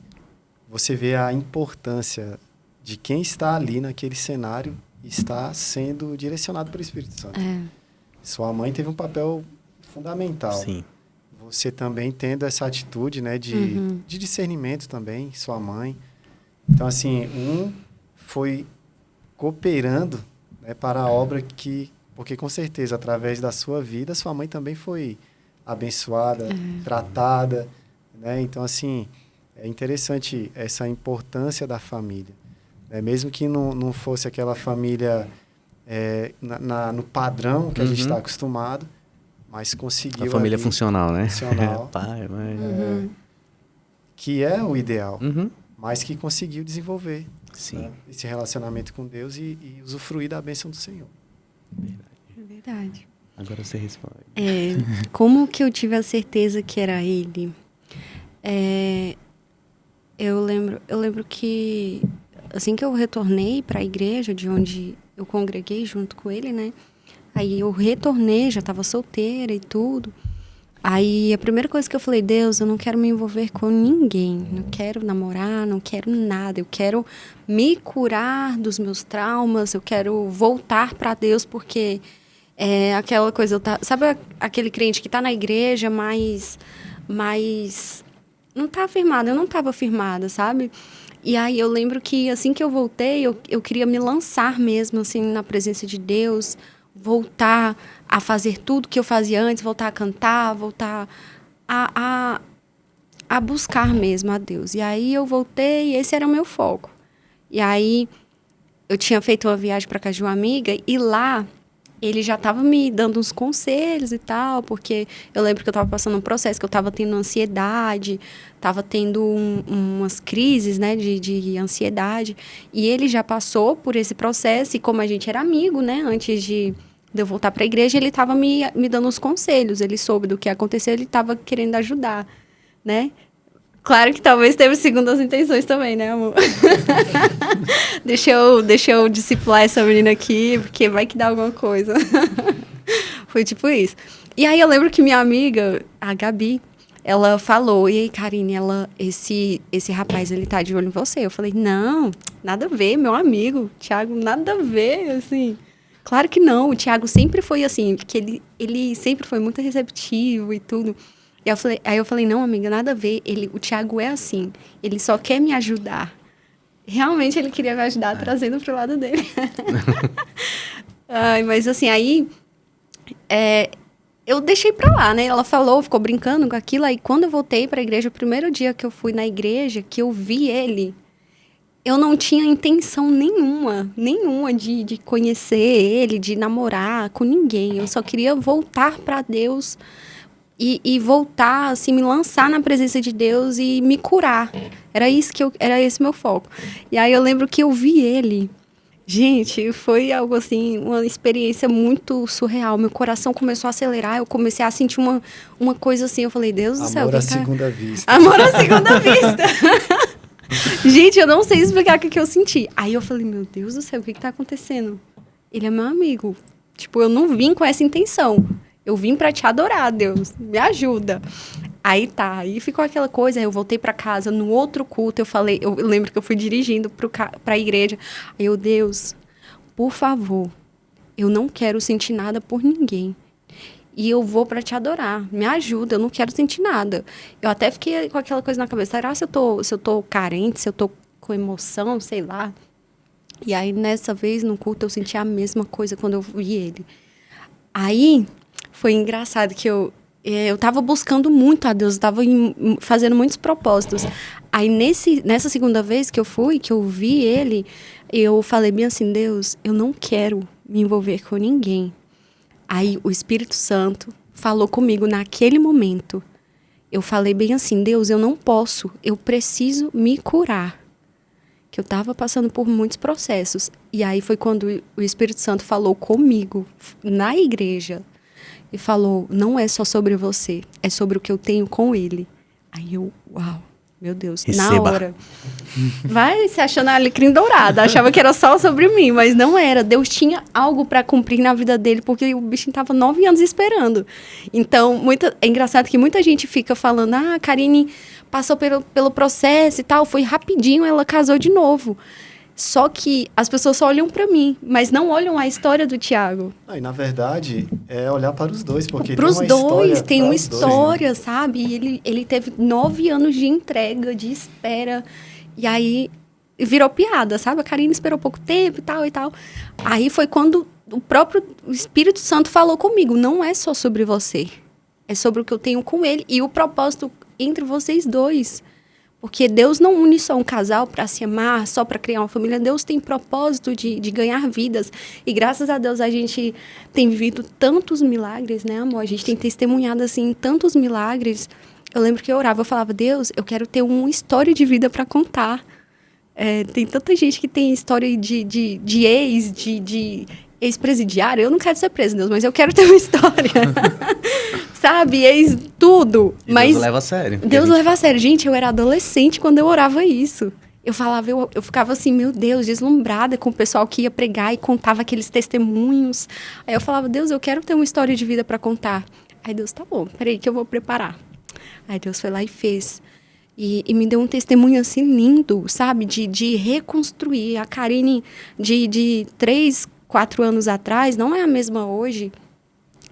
você vê a importância de quem está ali naquele cenário e está sendo direcionado pelo Espírito Santo. Sua mãe teve um papel fundamental. Sim. Você também tendo essa atitude, né, de discernimento também, sua mãe. Então, assim, foi cooperando, né, para a obra que... Porque, com certeza, através da sua vida, sua mãe também foi abençoada, tratada, né? Então, assim, é interessante essa importância da família. Né? Mesmo que não fosse aquela família no padrão que a gente está acostumado, mas conseguiu... A família funcional, né? Funcional. Pai, mãe. Que é o ideal, mas que conseguiu desenvolver, sim, né, esse relacionamento com Deus e usufruir da bênção do Senhor. Verdade. Agora você responde. Como que eu tive a certeza que era ele? Eu lembro que assim que eu retornei para a igreja de onde eu congreguei junto com ele, né? Aí eu retornei, já estava solteira e tudo. Aí a primeira coisa que eu falei, Deus, eu não quero me envolver com ninguém, não quero namorar, não quero nada, eu quero me curar dos meus traumas, eu quero voltar para Deus, porque é aquela coisa, sabe aquele crente que está na igreja, mas não está firmado, eu não estava firmada, sabe? E aí eu lembro que assim que eu voltei, eu queria me lançar mesmo, assim, na presença de Deus, voltar a fazer tudo que eu fazia antes, voltar a cantar, voltar a buscar mesmo a Deus. E aí eu voltei e esse era o meu foco. E aí eu tinha feito uma viagem para casa de uma amiga e lá ele já estava me dando uns conselhos e tal, porque eu lembro que eu estava passando um processo, que eu estava tendo ansiedade, estava tendo umas crises, né, de ansiedade. E ele já passou por esse processo, e como a gente era amigo, né, antes de eu voltar para a igreja, ele estava me dando uns conselhos. Ele soube do que aconteceu, ele estava querendo ajudar, né? Claro que talvez teve segundas intenções também, né, amor? deixa eu discipular essa menina aqui, porque vai que dá alguma coisa. Foi tipo isso. E aí eu lembro que minha amiga, a Gabi, ela falou, e aí, Karine, esse rapaz, ele tá de olho em você. Eu falei, não, nada a ver, meu amigo, Thiago, nada a ver, assim. Claro que não, o Thiago sempre foi assim, porque ele sempre foi muito receptivo e tudo. E aí eu falei, não, amiga, nada a ver. O Thiago é assim, ele só quer me ajudar. Realmente ele queria me ajudar, trazendo pro lado dele. Mas assim, aí eu deixei pra lá, né? Ela falou, ficou brincando com aquilo. Aí quando eu voltei pra igreja, o primeiro dia que eu fui na igreja, que eu vi ele, eu não tinha intenção nenhuma de conhecer ele, de namorar com ninguém. Eu só queria voltar pra Deus e voltar, assim, me lançar na presença de Deus e me curar. Era esse meu foco. E aí eu lembro que eu vi ele. Gente, foi algo assim, uma experiência muito surreal. Meu coração começou a acelerar, eu comecei a sentir uma coisa assim. Eu falei, Deus do céu. Amor à segunda vista. Amor à segunda vista. Gente, eu não sei explicar o que eu senti. Aí eu falei, meu Deus do céu, o que tá acontecendo? Ele é meu amigo. Tipo, eu não vim com essa intenção. Eu vim pra te adorar, Deus. Me ajuda. Aí ficou aquela coisa. Aí eu voltei pra casa, no outro culto, eu lembro que eu fui dirigindo pra igreja. Aí eu, Deus, por favor, eu não quero sentir nada por ninguém. E eu vou pra te adorar. Me ajuda, eu não quero sentir nada. Eu até fiquei com aquela coisa na cabeça. Será se eu tô carente, se eu tô com emoção, sei lá. E aí, nessa vez, no culto, eu senti a mesma coisa quando eu vi ele. Aí, foi engraçado que eu tava buscando muito a Deus, eu tava fazendo muitos propósitos. Aí, nessa segunda vez que eu vi ele, eu falei bem assim, Deus, eu não quero me envolver com ninguém. Aí o Espírito Santo falou comigo naquele momento. Eu falei bem assim, Deus, eu não posso, eu preciso me curar. Que eu estava passando por muitos processos. E aí foi quando o Espírito Santo falou comigo, na igreja. E falou, não é só sobre você, é sobre o que eu tenho com ele. Aí eu, uau, meu Deus, Receba. Na hora. Vai se achando alecrim dourado, achava que era só sobre mim, mas não era. Deus tinha algo para cumprir na vida dele, porque o bichinho estava 9 anos esperando. Então, é engraçado que muita gente fica falando, a Karine passou pelo processo e tal, foi rapidinho, ela casou de novo. Só que as pessoas só olham para mim, mas não olham a história do Thiago. E na verdade, é olhar para os dois, porque para os dois, tem uma história, né? sabe? E ele teve 9 anos de entrega, de espera. E aí virou piada, sabe? A Karine esperou pouco tempo e tal e tal. Aí foi quando o próprio Espírito Santo falou comigo, não é só sobre você, é sobre o que eu tenho com ele e o propósito entre vocês dois. Porque Deus não une só um casal para se amar, só para criar uma família. Deus tem propósito de ganhar vidas. E graças a Deus a gente tem vivido tantos milagres, né, amor? A gente tem testemunhado, assim, tantos milagres. Eu lembro que eu orava, eu falava, Deus, eu quero ter uma história de vida para contar. Tem tanta gente que tem história de ex-presidiário. Eu não quero ser preso, Deus, mas eu quero ter uma história. Sabe? Tudo. Mas Deus leva a sério. Deus leva a sério. Gente, eu era adolescente quando eu orava isso. Eu falava, eu ficava assim, meu Deus, deslumbrada com o pessoal que ia pregar e contava aqueles testemunhos. Aí eu falava, Deus, eu quero ter uma história de vida para contar. Aí Deus, tá bom, peraí que eu vou preparar. Aí Deus foi lá e fez. E me deu um testemunho assim lindo, sabe? De reconstruir. A Karine de 3, 4 anos atrás não é a mesma hoje.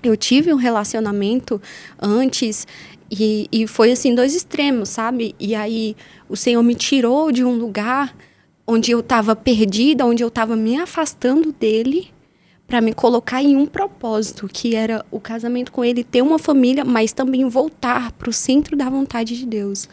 Eu tive um relacionamento antes e foi assim, 2 extremos, sabe? E aí o Senhor me tirou de um lugar onde eu estava perdida, onde eu estava me afastando dele para me colocar em um propósito, que era o casamento com ele, ter uma família, mas também voltar para o centro da vontade de Deus,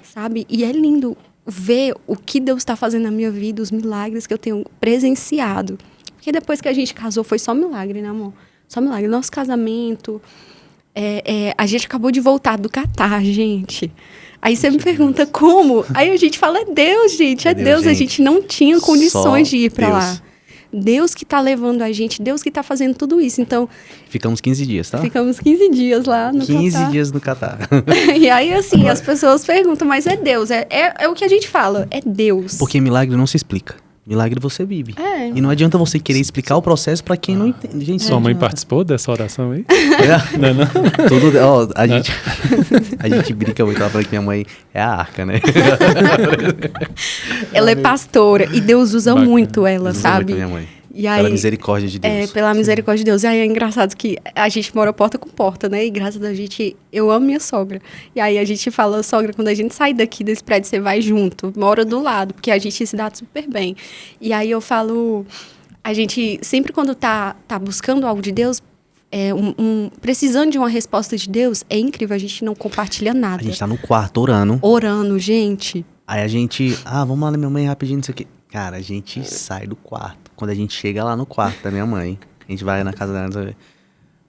sabe? E é lindo ver o que Deus está fazendo na minha vida, os milagres que eu tenho presenciado. Porque depois que a gente casou, foi só milagre, né, amor? Só milagre. Nosso casamento... a gente acabou de voltar do Catar, gente. Aí você me pergunta como? Aí a gente fala, é Deus, gente. É Deus. A gente não tinha condições de ir pra lá. Deus que tá levando a gente, Deus que tá fazendo tudo isso. Então... Ficamos 15 dias, tá? Ficamos 15 dias lá no 15 Catar. dias no Catar. E aí, assim, as pessoas perguntam, mas é Deus. É o que a gente fala, é Deus. Porque milagre não se explica. Milagre você vive. É. E não adianta você querer explicar o processo pra quem não entende. Gente, Sua mãe participou dessa oração aí? Não. Tudo, ó, a gente brinca muito, ela fala que minha mãe é a arca, né? Ela é pastora e Deus usa muito ela, sabe? Minha mãe. E aí, pela misericórdia de Deus. Pela misericórdia de Deus. E aí é engraçado que a gente mora porta com porta, né? E graças a gente, eu amo minha sogra. E aí a gente fala, sogra, quando a gente sai daqui desse prédio, você vai junto, mora do lado, porque a gente se dá super bem. E aí eu falo, a gente sempre quando tá buscando algo de Deus, precisando de uma resposta de Deus, é incrível, a gente não compartilha nada. A gente tá no quarto orando. Orando, gente. Aí a gente, vamos lá na minha mãe rapidinho, não sei o quê. Cara, a gente sai do quarto. Quando a gente chega lá no quarto da minha mãe, a gente vai na casa dela,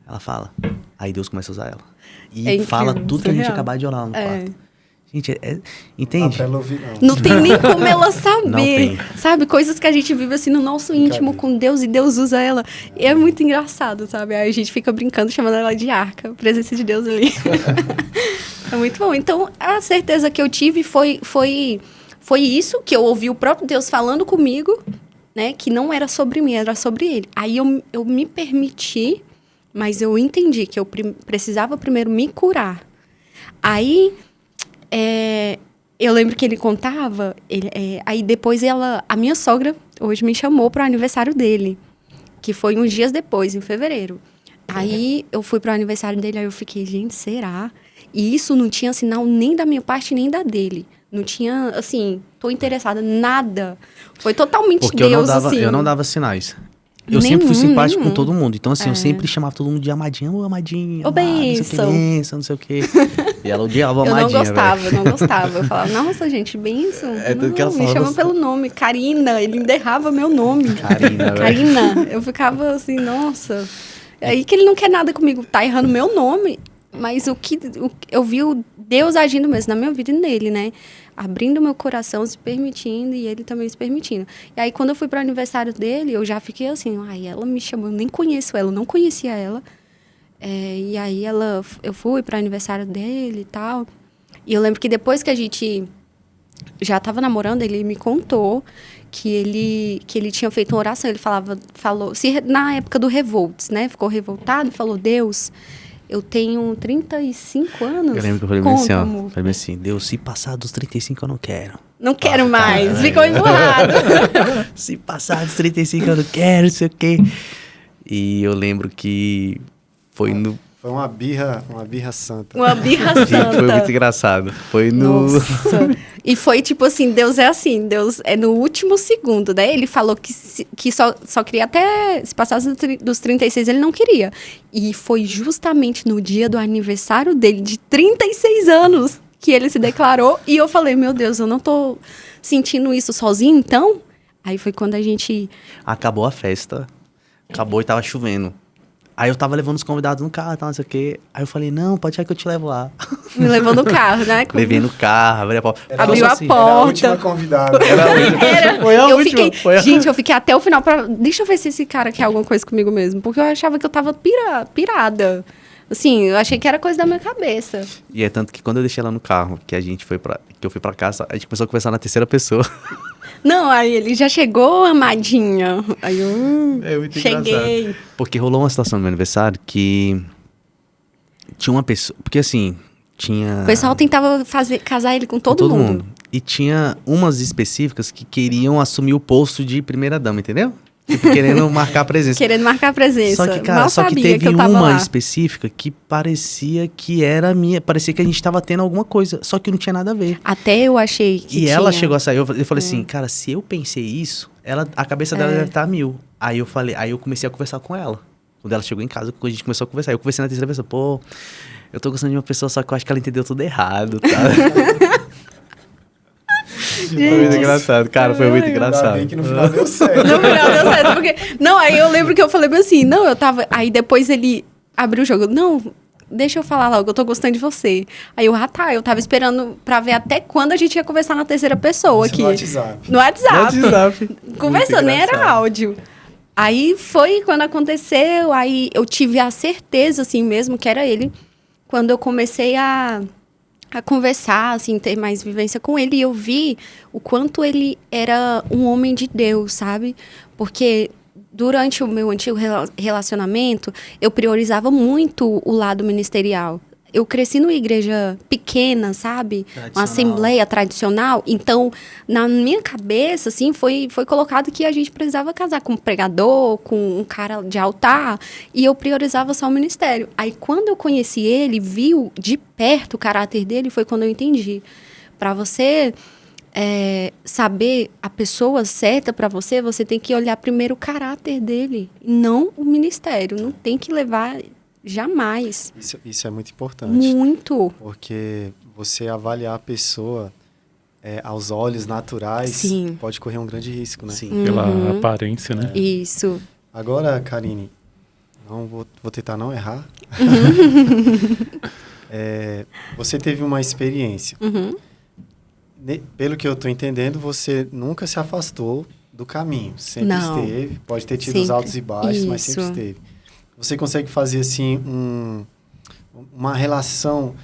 ela fala. Aí Deus começa a usar ela. E fala tudo que a gente acabou de orar lá no quarto. Gente, entende? Não tem nem como ela saber. Não tem. Sabe? Coisas que a gente vive assim no nosso íntimo com Deus e Deus usa ela. E é muito engraçado, sabe? Aí a gente fica brincando, chamando ela de arca. A presença de Deus ali. É muito bom. Então, a certeza que eu tive foi isso, que eu ouvi o próprio Deus falando comigo, né? Que não era sobre mim, era sobre ele. Aí eu me permiti, mas eu entendi que eu precisava primeiro me curar. Aí, eu lembro que ele contava, aí depois a minha sogra hoje me chamou para o aniversário dele, que foi uns dias depois, em fevereiro. Aí eu fui para o aniversário dele, aí eu fiquei, gente, será? E isso não tinha sinal nem da minha parte, nem da dele. Não tinha, assim, tô interessada, nada. Foi totalmente porque Deus, assim. Eu não dava sinais. Eu sempre fui simpático com todo mundo. Então, assim, eu sempre chamava todo mundo de amadinha. Ô, amadinha. Ô, benção. Não sei o quê. E ela odiava a amadinha, Eu não gostava. Eu falava, nossa, gente, benção. Tudo que ela falava. Me chama pelo nome. Karina. Ele enterrava meu nome. Karina. Eu ficava assim, nossa. Aí que ele não quer nada comigo. Tá errando meu nome. Mas eu vi o Deus agindo mesmo na minha vida e nele, né? Abrindo meu coração, se permitindo, e ele também se permitindo. E aí, quando eu fui para o aniversário dele, eu já fiquei assim, ela me chamou, eu nem conheço ela, eu não conhecia ela. E aí, eu fui para o aniversário dele e tal. E eu lembro que depois que a gente já estava namorando, ele me contou que ele tinha feito uma oração. Ele falou, na época do Revolts, né? Ficou revoltado e falou, Deus... Eu tenho 35 anos. Eu lembro que eu falei assim, Deus, se passar dos 35 eu não quero. Não quero mais, ficou emburrado. Se passar dos 35 eu não quero, não sei o quê. E eu lembro que foi uma birra santa. Uma birra santa. Foi muito engraçado. Foi no... Nossa. E foi tipo assim, Deus é assim, Deus é no último segundo, né? Ele falou que só queria até, se passasse dos 36, ele não queria. E foi justamente no dia do aniversário dele, de 36 anos, que ele se declarou. E eu falei, meu Deus, eu não tô sentindo isso sozinho, então? Aí foi quando a gente... Acabou a festa, acabou e tava chovendo. Aí eu tava levando os convidados no carro, não sei o quê. Aí eu falei, não, pode ser que eu te levo lá. Me levou no carro, né? Levei no carro, abri a porta. Abriu a porta. Era a última convidada. Foi a última. Gente, eu fiquei até o final deixa eu ver se esse cara quer alguma coisa comigo mesmo. Porque eu achava que eu tava pirada. Assim, eu achei que era coisa da minha cabeça. E é tanto que quando eu deixei ela no carro, que eu fui pra casa, a gente começou a conversar na terceira pessoa. Não, aí ele já chegou, amadinha. Aí eu muito cheguei. Engraçado. Porque rolou uma situação no meu aniversário que tinha uma pessoa... Porque assim, tinha... O pessoal tentava casar ele com todo mundo. E tinha umas específicas que queriam assumir o posto de primeira-dama, entendeu? Tipo, querendo marcar presença. Querendo marcar presença. Só que, cara, teve uma específica que parecia que era minha. Parecia que a gente tava tendo alguma coisa. Só que não tinha nada a ver. Até eu achei que tinha. Ela chegou a sair. Eu falei assim, cara, se eu pensei isso, a cabeça dela deve estar a 1000. Aí eu comecei a conversar com ela. Quando ela chegou em casa, a gente começou a conversar. Eu conversei na terceira pessoa, eu tô gostando de uma pessoa, só que eu acho que ela entendeu tudo errado, tá? Foi muito engraçado, cara, foi muito engraçado. Bem que no final deu certo. No final deu certo, porque... Não, aí eu lembro que eu falei assim, não, eu tava... Aí depois ele abriu o jogo, não... Deixa eu falar logo, eu tô gostando de você. Aí eu, eu tava esperando pra ver até quando a gente ia conversar na terceira pessoa aqui. No WhatsApp. No WhatsApp. Conversando, nem era áudio. Aí foi quando aconteceu, aí eu tive a certeza, assim mesmo, que era ele. Quando eu comecei a conversar, assim, ter mais vivência com ele, e eu vi o quanto ele era um homem de Deus, sabe? Porque... Durante o meu antigo relacionamento, eu priorizava muito o lado ministerial. Eu cresci numa igreja pequena, sabe? Uma assembleia tradicional. Então, na minha cabeça, assim, foi colocado que a gente precisava casar com um pregador, com um cara de altar. E eu priorizava só o ministério. Aí, quando eu conheci ele, vi de perto o caráter dele, foi quando eu entendi. Para você... saber a pessoa certa para você, você tem que olhar primeiro o caráter dele, não o ministério. Não tem que levar jamais. Isso é muito importante. Muito. Porque você avaliar a pessoa aos olhos naturais, sim, pode correr um grande risco, né? Sim. Pela aparência, né? Isso. Agora, Karine, não vou tentar não errar. Você teve uma experiência. Pelo que eu estou entendendo, você nunca se afastou do caminho. Sempre esteve. Pode ter tido os altos e baixos, mas sempre esteve. Você consegue fazer, assim, uma relação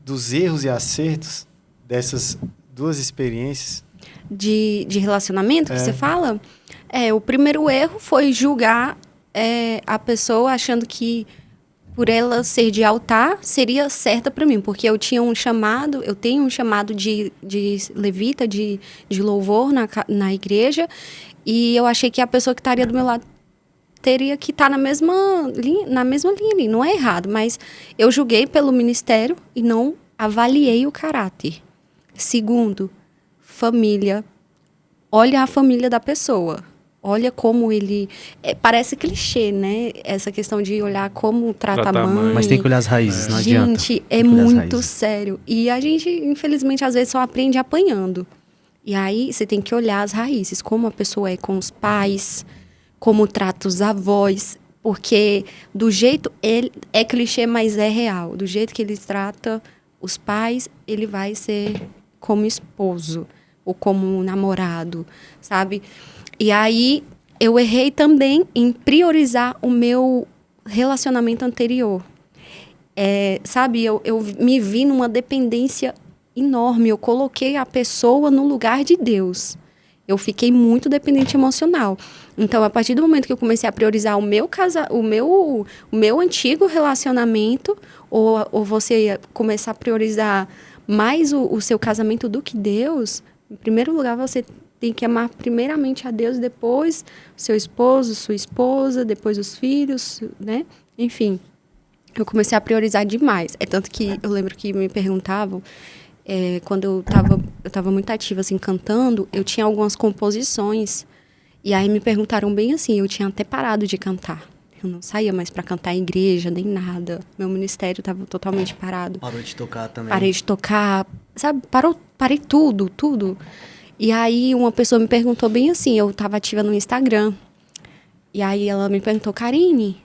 dos erros e acertos dessas duas experiências? De relacionamento, que você fala? O primeiro erro foi julgar a pessoa achando que por ela ser de altar, seria certa para mim, porque eu tenho um chamado de levita, de louvor na igreja, e eu achei que a pessoa que estaria do meu lado teria que estar na mesma linha ali. Não é errado, mas eu julguei pelo ministério e não avaliei o caráter. Segundo, família. Olha a família da pessoa. Olha como ele... parece clichê, né? Essa questão de olhar como trata a mãe. Mas tem que olhar as raízes, não adianta. Gente, é muito sério. E a gente, infelizmente, às vezes só aprende apanhando. E aí, você tem que olhar as raízes. Como a pessoa é com os pais, como trata os avós. Porque do jeito... é clichê, mas é real. Do jeito que ele trata os pais, ele vai ser como esposo. Ou como namorado, sabe? E aí, eu errei também em priorizar o meu relacionamento anterior. Sabe, eu me vi numa dependência enorme. Eu coloquei a pessoa no lugar de Deus. Eu fiquei muito dependente emocional. Então, a partir do momento que eu comecei a priorizar o meu antigo relacionamento, ou você começar a priorizar mais o seu casamento do que Deus, em primeiro lugar, você tem que amar primeiramente a Deus, depois o seu esposo, sua esposa, depois os filhos, né? Enfim, eu comecei a priorizar demais. Tanto que eu lembro que me perguntavam, quando eu tava muito ativa, assim, cantando, eu tinha algumas composições. E aí me perguntaram bem assim, eu tinha até parado de cantar. Eu não saía mais para cantar em igreja, nem nada. Meu ministério estava totalmente parado. Parou de tocar também. Parei de tocar, sabe? Parei tudo. E aí uma pessoa me perguntou bem assim, eu estava ativa no Instagram. E aí ela me perguntou, Karine,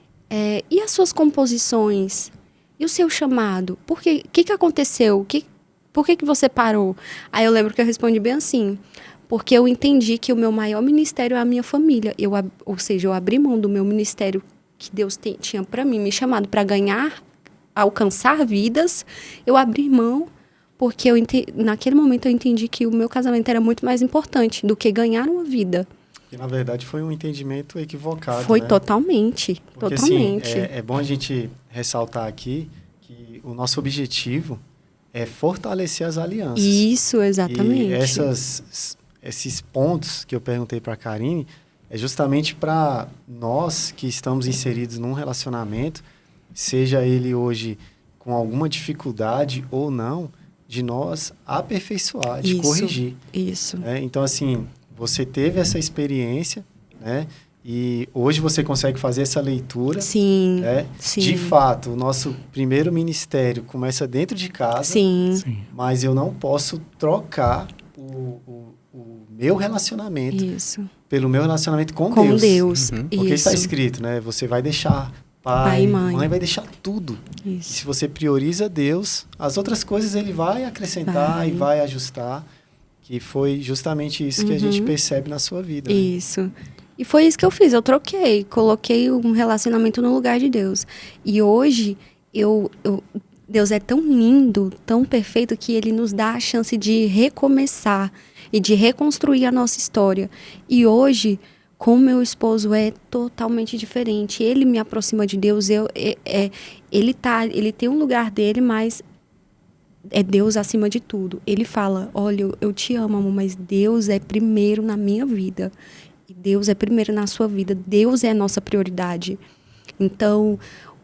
e as suas composições? E o seu chamado? O que aconteceu? Por que você parou? Aí eu lembro que eu respondi bem assim, porque eu entendi que o meu maior ministério é a minha família. Ou seja, eu abri mão do meu ministério que Deus tinha para mim, me chamado para alcançar vidas. Eu abri mão porque naquele momento eu entendi que o meu casamento era muito mais importante do que ganhar uma vida. E, na verdade, foi um entendimento equivocado, Foi, né? totalmente. Porque, totalmente. Assim, é bom a gente ressaltar aqui que o nosso objetivo é fortalecer as alianças. Isso, exatamente. E esses pontos que eu perguntei para a Karine é justamente para nós que estamos inseridos num relacionamento, seja ele hoje com alguma dificuldade ou não, de nós aperfeiçoar, de corrigir. Isso. Então, assim, você teve essa experiência, né? E hoje você consegue fazer essa leitura. Sim, né? sim. De fato, o nosso primeiro ministério começa dentro de casa, sim. mas eu não posso trocar o meu relacionamento. Isso. Pelo meu relacionamento com Com Deus. Deus. Porque está escrito, né? Você vai deixar pai, mãe, vai deixar tudo. Isso. E se você prioriza Deus, as outras coisas ele vai acrescentar e vai ajustar. Que foi justamente isso que a gente percebe na sua vida. Isso. E foi isso que eu fiz. Eu troquei. Coloquei um relacionamento no lugar de Deus. E hoje, Deus é tão lindo, tão perfeito, que Ele nos dá a chance de recomeçar e de reconstruir a nossa história. E hoje, com meu esposo, é totalmente diferente. Ele me aproxima de Deus. Ele tem um lugar dele, mas é Deus acima de tudo. Ele fala, olha, eu te amo, amor, mas Deus é primeiro na minha vida. E Deus é primeiro na sua vida. Deus é a nossa prioridade. Então,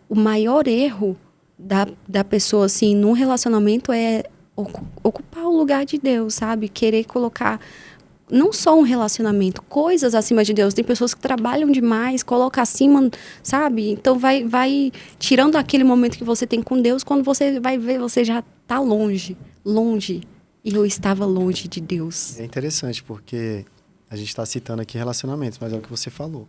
o maior erro da pessoa, assim, num relacionamento é ocupar o lugar de Deus, sabe? Querer colocar não só um relacionamento, coisas acima de Deus. Tem pessoas que trabalham demais, colocam acima, sabe? Então vai tirando aquele momento que você tem com Deus, quando você vai ver, você já está longe. E eu estava longe de Deus. É interessante, porque a gente está citando aqui relacionamentos, mas é o que você falou.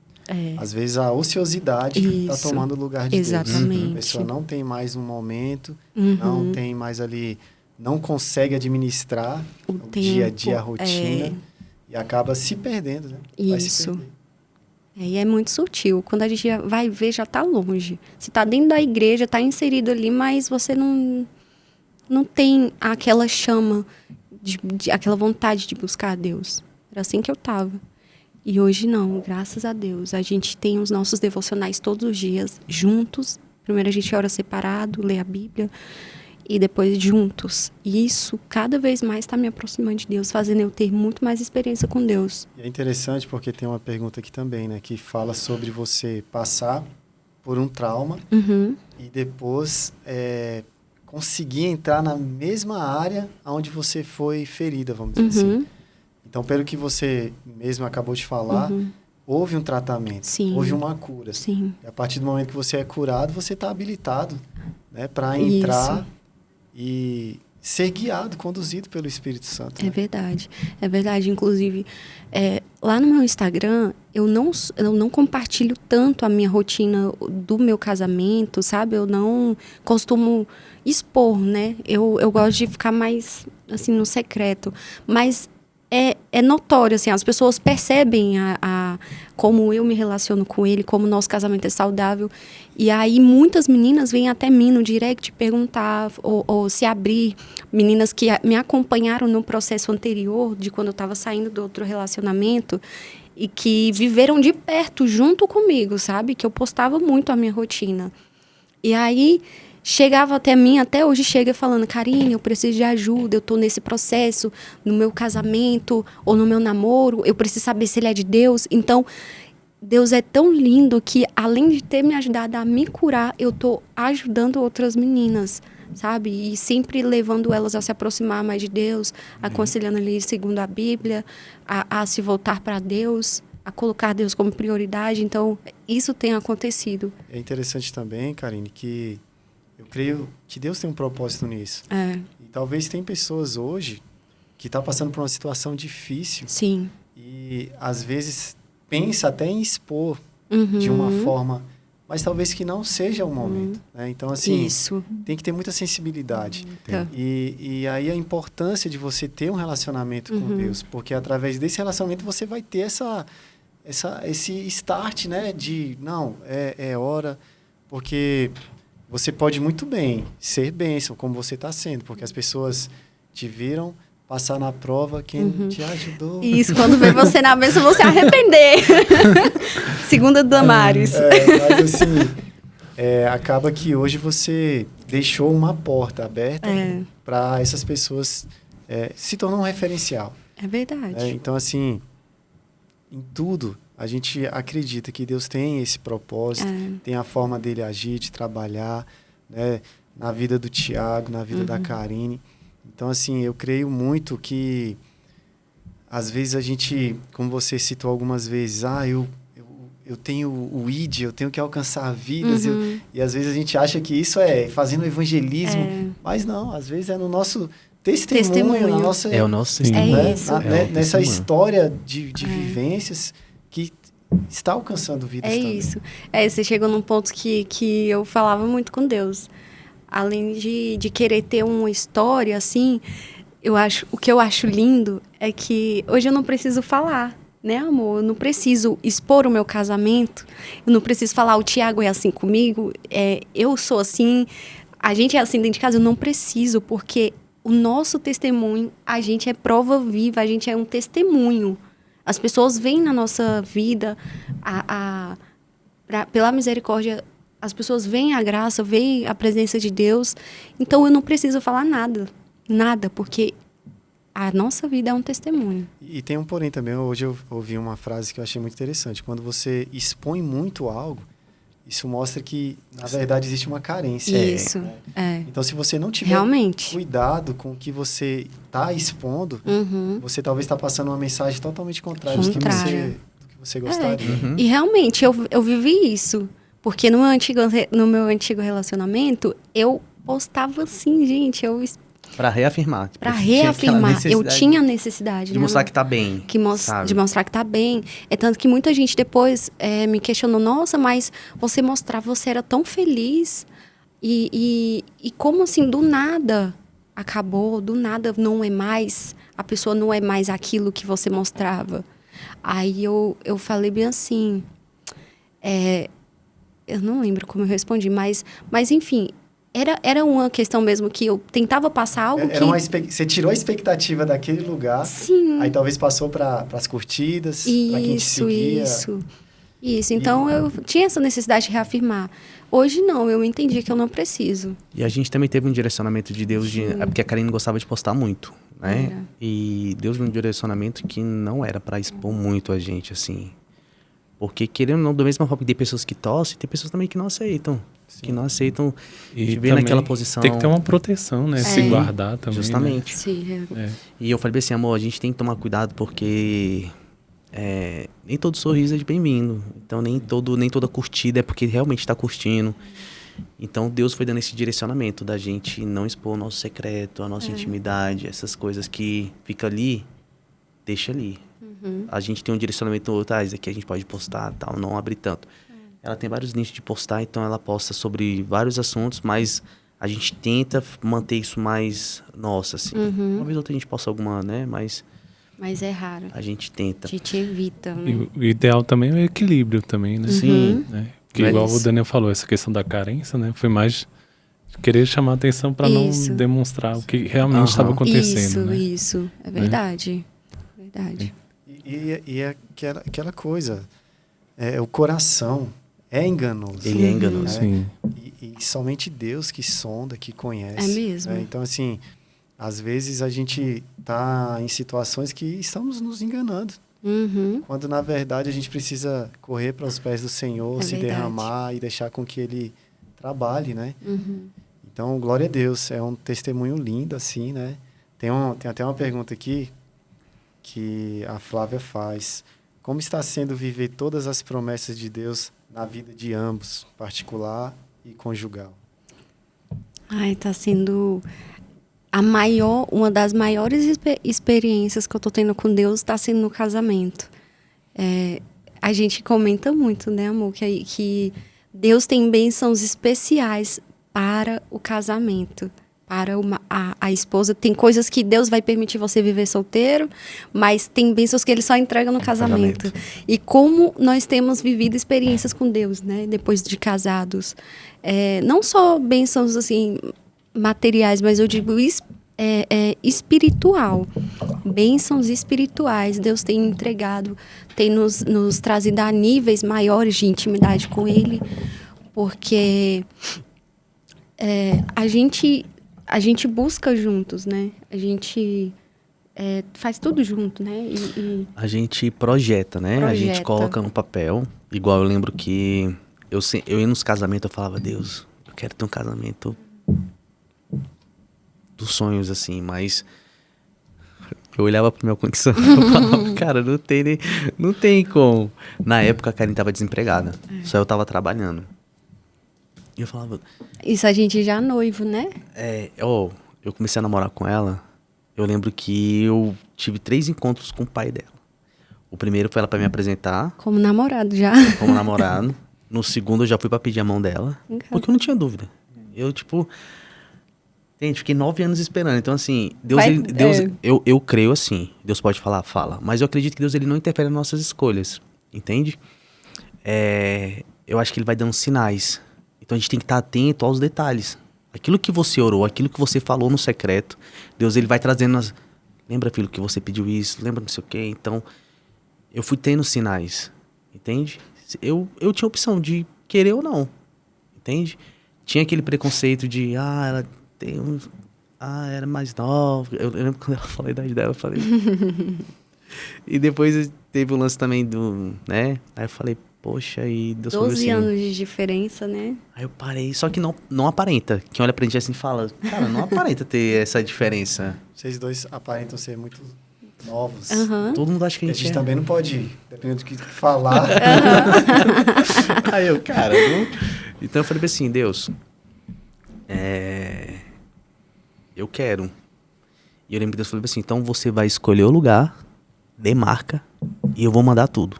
Às vezes a ociosidade está tomando o lugar de Deus. Exatamente. A pessoa não tem mais um momento, não tem mais ali, não consegue administrar o dia a dia, a rotina, e acaba se perdendo, né? Isso. E é muito sutil. Quando a gente vai ver, já está longe. Você está dentro da igreja, está inserido ali, mas você não tem aquela chama, aquela vontade de buscar a Deus. Era assim que eu estava. E hoje não, graças a Deus. A gente tem os nossos devocionais todos os dias, juntos. Primeiro a gente ora separado, lê a Bíblia, e depois juntos. E isso cada vez mais está me aproximando de Deus, fazendo eu ter muito mais experiência com Deus. E é interessante porque tem uma pergunta aqui também, né? Que fala sobre você passar por um trauma e depois conseguir entrar na mesma área onde você foi ferida, vamos dizer assim. Então, pelo que você mesmo acabou de falar, houve um tratamento, houve uma cura. Sim. E a partir do momento que você é curado, você está habilitado, né, para entrar e ser guiado, conduzido pelo Espírito Santo. Né? É verdade. Inclusive, lá no meu Instagram, eu não compartilho tanto a minha rotina do meu casamento, sabe? Eu não costumo expor, né? Eu gosto de ficar mais, assim, no secreto. Mas é notório, assim, as pessoas percebem como eu me relaciono com ele, como o nosso casamento é saudável. E aí muitas meninas vêm até mim no direct perguntar ou se abrir. Meninas que me acompanharam no processo anterior, de quando eu estava saindo do outro relacionamento, e que viveram de perto junto comigo, sabe? Que eu postava muito a minha rotina. E aí chegava até mim, até hoje chega falando, Karine, eu preciso de ajuda, eu estou nesse processo, no meu casamento ou no meu namoro, eu preciso saber se ele é de Deus. Então, Deus é tão lindo que, além de ter me ajudado a me curar, eu estou ajudando outras meninas, sabe? E sempre levando elas a se aproximar mais de Deus, aconselhando ali segundo a Bíblia, a se voltar para Deus, a colocar Deus como prioridade. Então, isso tem acontecido. É interessante também, Karine, que eu creio que Deus tem um propósito nisso. E talvez tem pessoas hoje que estão passando por uma situação difícil. Sim. E, às vezes, pensa até em expor de uma forma, mas talvez que não seja o momento. Né? Então, assim, tem que ter muita sensibilidade. E aí a importância de você ter um relacionamento com Deus, porque através desse relacionamento você vai ter esse start, né? De, não, é hora, porque você pode muito bem ser bênção, como você está sendo, porque as pessoas te viram passar na prova, quem te ajudou. Isso, quando vê você na bênção, você arrepender. Segunda Damares. Mas assim, acaba que hoje você deixou uma porta aberta para essas pessoas se tornar um referencial. É verdade. Então, assim, em tudo, a gente acredita que Deus tem esse propósito, tem a forma dele agir, de trabalhar, né, na vida do Tiago, na vida da Karine. Então, assim, eu creio muito que, às vezes, a gente, como você citou algumas vezes, eu tenho o ID, eu tenho que alcançar vidas, e às vezes a gente acha que isso é fazendo evangelismo, mas não, às vezes é no nosso testemunho na nossa... É o nosso testemunho. É isso. Nessa história de vivências que está alcançando vidas também. Isso. Você chegou num ponto que eu falava muito com Deus. Além de querer ter uma história, assim, o que eu acho lindo é que hoje eu não preciso falar, né, amor? Eu não preciso expor o meu casamento, eu não preciso falar, o Tiago é assim comigo, eu sou assim, a gente é assim dentro de casa, eu não preciso, porque o nosso testemunho, a gente é prova viva, a gente é um testemunho. As pessoas veem na nossa vida, pela misericórdia, as pessoas veem a graça, veem a presença de Deus. Então, eu não preciso falar nada, porque a nossa vida é um testemunho. E tem um porém também. Hoje eu ouvi uma frase que eu achei muito interessante. Quando você expõe muito algo, isso mostra que, na verdade, existe uma carência. Isso, Então, se você não tiver cuidado com o que você está expondo, você talvez está passando uma mensagem totalmente contrária do que você gostaria. E realmente, eu vivi isso. Porque no meu antigo relacionamento, eu postava assim, gente, Pra reafirmar. Eu tinha necessidade. De mostrar que tá bem. De mostrar que tá bem. É tanto que muita gente depois me questionou, nossa, mas você mostrava, você era tão feliz. E como assim, do nada acabou, do nada não é mais, a pessoa não é mais aquilo que você mostrava. Aí eu falei bem assim, eu não lembro como eu respondi, mas enfim, era uma questão mesmo que eu tentava passar algo Você tirou a expectativa daquele lugar, sim. Aí talvez passou para as curtidas, para quem te seguia. Isso. Então, eu tinha essa necessidade de reafirmar. Hoje, não. Eu entendi que eu não preciso. E a gente também teve um direcionamento de Deus, porque a Karine gostava de postar muito, né? E Deus deu um direcionamento que não era para expor muito a gente, assim. Porque, querendo ou não, da mesma forma que tem pessoas que tossem, tem pessoas também que não aceitam. Sim. Que não aceitam viver naquela posição. Tem que ter uma proteção, né? Se guardar também. Justamente. Né? Sim. E eu falei assim, amor, a gente tem que tomar cuidado porque nem todo sorriso é de bem-vindo. Então, nem toda curtida é porque realmente está curtindo. Então, Deus foi dando esse direcionamento da gente não expor o nosso secreto, a nossa intimidade, essas coisas que fica ali, deixa ali. A gente tem um direcionamento outro, isso aqui a gente pode postar, tal, não abre tanto. Ela tem vários nichos de postar, então ela posta sobre vários assuntos, mas a gente tenta manter isso mais nossa, assim. Uma vez ou outra a gente posta alguma, né, mas é raro. A gente tenta. A gente evita, né? E o ideal também é o equilíbrio também, né? Sim. Porque igual o Daniel falou, essa questão da carência, né? Foi mais querer chamar a atenção para não demonstrar o que realmente estava acontecendo. Isso. É verdade. Verdade. E é aquela coisa, o coração é enganoso. Ele é enganoso. Sim. E somente Deus que sonda, que conhece. É mesmo. Então, assim, às vezes a gente está em situações que estamos nos enganando. Quando, na verdade, a gente precisa correr para os pés do Senhor, se derramar e deixar com que Ele trabalhe, né? Então, glória a Deus. É um testemunho lindo, assim, né? Tem até uma pergunta aqui que a Flávia faz. Como está sendo viver todas as promessas de Deus na vida de ambos, particular e conjugal? Está sendo uma das maiores experiências que eu estou tendo com Deus está sendo no casamento. A gente comenta muito, né, amor, que Deus tem bênçãos especiais para o casamento. Para a esposa, tem coisas que Deus vai permitir você viver solteiro, mas tem bênçãos que Ele só entrega no casamento. E como nós temos vivido experiências com Deus, né? Depois de casados. Não só bênçãos, assim, materiais, mas eu digo espiritual. Bênçãos espirituais. Deus tem entregado, tem nos trazido a níveis maiores de intimidade com Ele, porque a gente busca juntos, né? A gente faz tudo junto, né? A gente projeta, né? A gente coloca no papel. Igual eu lembro que eu ia nos casamentos, eu falava, Deus, eu quero ter um casamento dos sonhos, assim, mas eu olhava pra minha condição e falava, cara, não tem como. Na época a Karine tava desempregada, só eu tava trabalhando. E eu falava... Isso a gente já noivo, né? Eu comecei a namorar com ela eu lembro que eu tive 3 encontros com o pai dela. O primeiro foi ela pra me apresentar. Como namorado já. Como namorado. No segundo eu já fui pra pedir a mão dela. Porque eu não tinha dúvida. Eu, tipo... Gente, fiquei 9 anos esperando. Então, assim, Deus... Eu creio assim. Deus pode falar? Fala. Mas eu acredito que Deus ele não interfere nas nossas escolhas. Entende? Eu acho que ele vai dando sinais. Então, a gente tem que estar atento aos detalhes. Aquilo que você orou, aquilo que você falou no secreto, Deus ele vai trazendo... Lembra, filho, que você pediu isso? Lembra não sei o quê? Então, eu fui tendo sinais. Entende? Eu tinha a opção de querer ou não. Entende? Tinha aquele preconceito de... ela tem uns... era mais nova. Eu lembro quando ela falou a idade dela, eu falei... E depois teve o lance também do... né? Aí eu falei, poxa, e Deus falou assim... 12 anos de diferença, né? Aí eu parei, só que não aparenta. Quem olha pra gente assim fala, cara, não aparenta ter essa diferença. Vocês dois aparentam ser muito novos. Todo mundo acha que a gente também não pode, dependendo do que falar. Aí eu, cara... Então eu falei assim, Deus... eu quero. E eu lembro que Deus falou assim, então você vai escolher o lugar, demarca, e eu vou mandar tudo.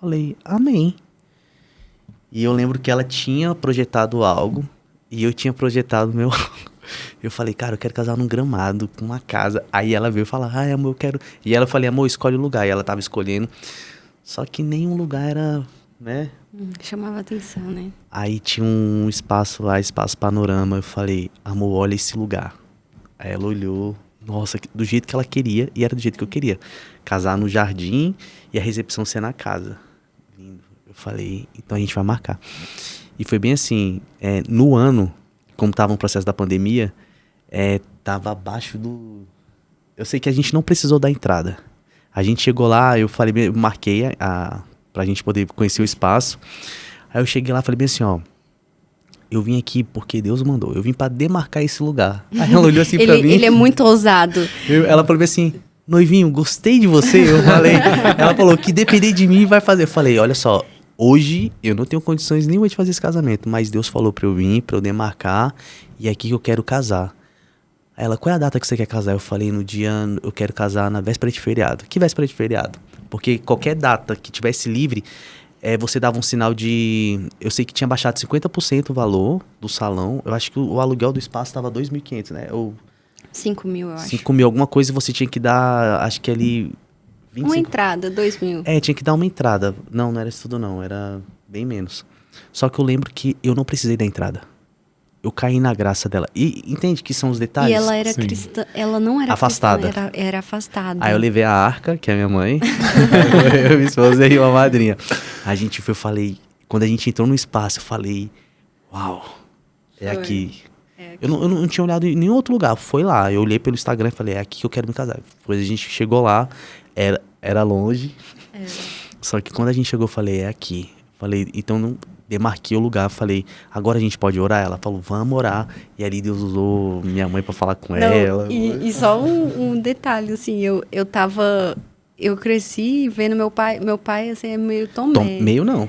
Falei, amém. E eu lembro que ela tinha projetado algo, e eu tinha projetado meu... Eu falei, cara, eu quero casar num gramado, com uma casa. Aí ela veio falar, amor, eu quero... E ela falei, amor, escolhe o lugar. E ela tava escolhendo. Só que nenhum lugar era, né? Chamava atenção, né? Aí tinha um espaço lá, espaço panorama. Eu falei, amor, olha esse lugar. Aí ela olhou, nossa, do jeito que ela queria, e era do jeito que eu queria. Casar no jardim e a recepção ser na casa. Lindo. Eu falei, então a gente vai marcar. E foi bem assim, no ano, como estava no processo da pandemia, tava abaixo do... Eu sei que a gente não precisou da entrada. A gente chegou lá, eu falei, eu marquei pra gente poder conhecer o espaço. Aí eu cheguei lá e falei bem assim, ó, eu vim aqui porque Deus mandou. Eu vim pra demarcar esse lugar. Aí ela olhou assim pra mim. Ele é muito ousado. Ela falou assim, noivinho, gostei de você. Eu falei, ela falou que depender de mim vai fazer. Eu falei, olha só, hoje eu não tenho condições nenhuma de fazer esse casamento, mas Deus falou pra eu vir, pra eu demarcar, e é aqui que eu quero casar. Aí ela, qual é a data que você quer casar? Eu falei, no dia, eu quero casar na véspera de feriado. Que véspera de feriado? Porque qualquer data que tivesse livre... você dava um sinal de... Eu sei que tinha baixado 50% o valor do salão. Eu acho que o aluguel do espaço estava 2.500, né? Ou 5.000, eu acho. 5.000, alguma coisa, e você tinha que dar, acho que ali... 25... Uma entrada, 2.000. Tinha que dar uma entrada. Não era isso tudo não, era bem menos. Só que eu lembro que eu não precisei da entrada. Eu caí na graça dela. E entende que são os detalhes? E ela era cristã, ela não era afastada. Cristã, era afastada. Aí eu levei a Arca, que é a minha mãe, eu, minha esposa e uma madrinha. A gente foi, eu falei, quando a gente entrou no espaço, eu falei, uau, aqui. Eu não tinha olhado em nenhum outro lugar, foi lá. Eu olhei pelo Instagram e falei, é aqui que eu quero me casar. Depois a gente chegou lá, era longe. Só que quando a gente chegou, eu falei, é aqui. Falei, então não... Demarquei o lugar, falei, agora a gente pode orar? Ela falou, vamos orar. E ali Deus usou minha mãe pra falar com ela. E só um detalhe, assim, eu cresci vendo meu pai assim, é meio Tomé. Meio não.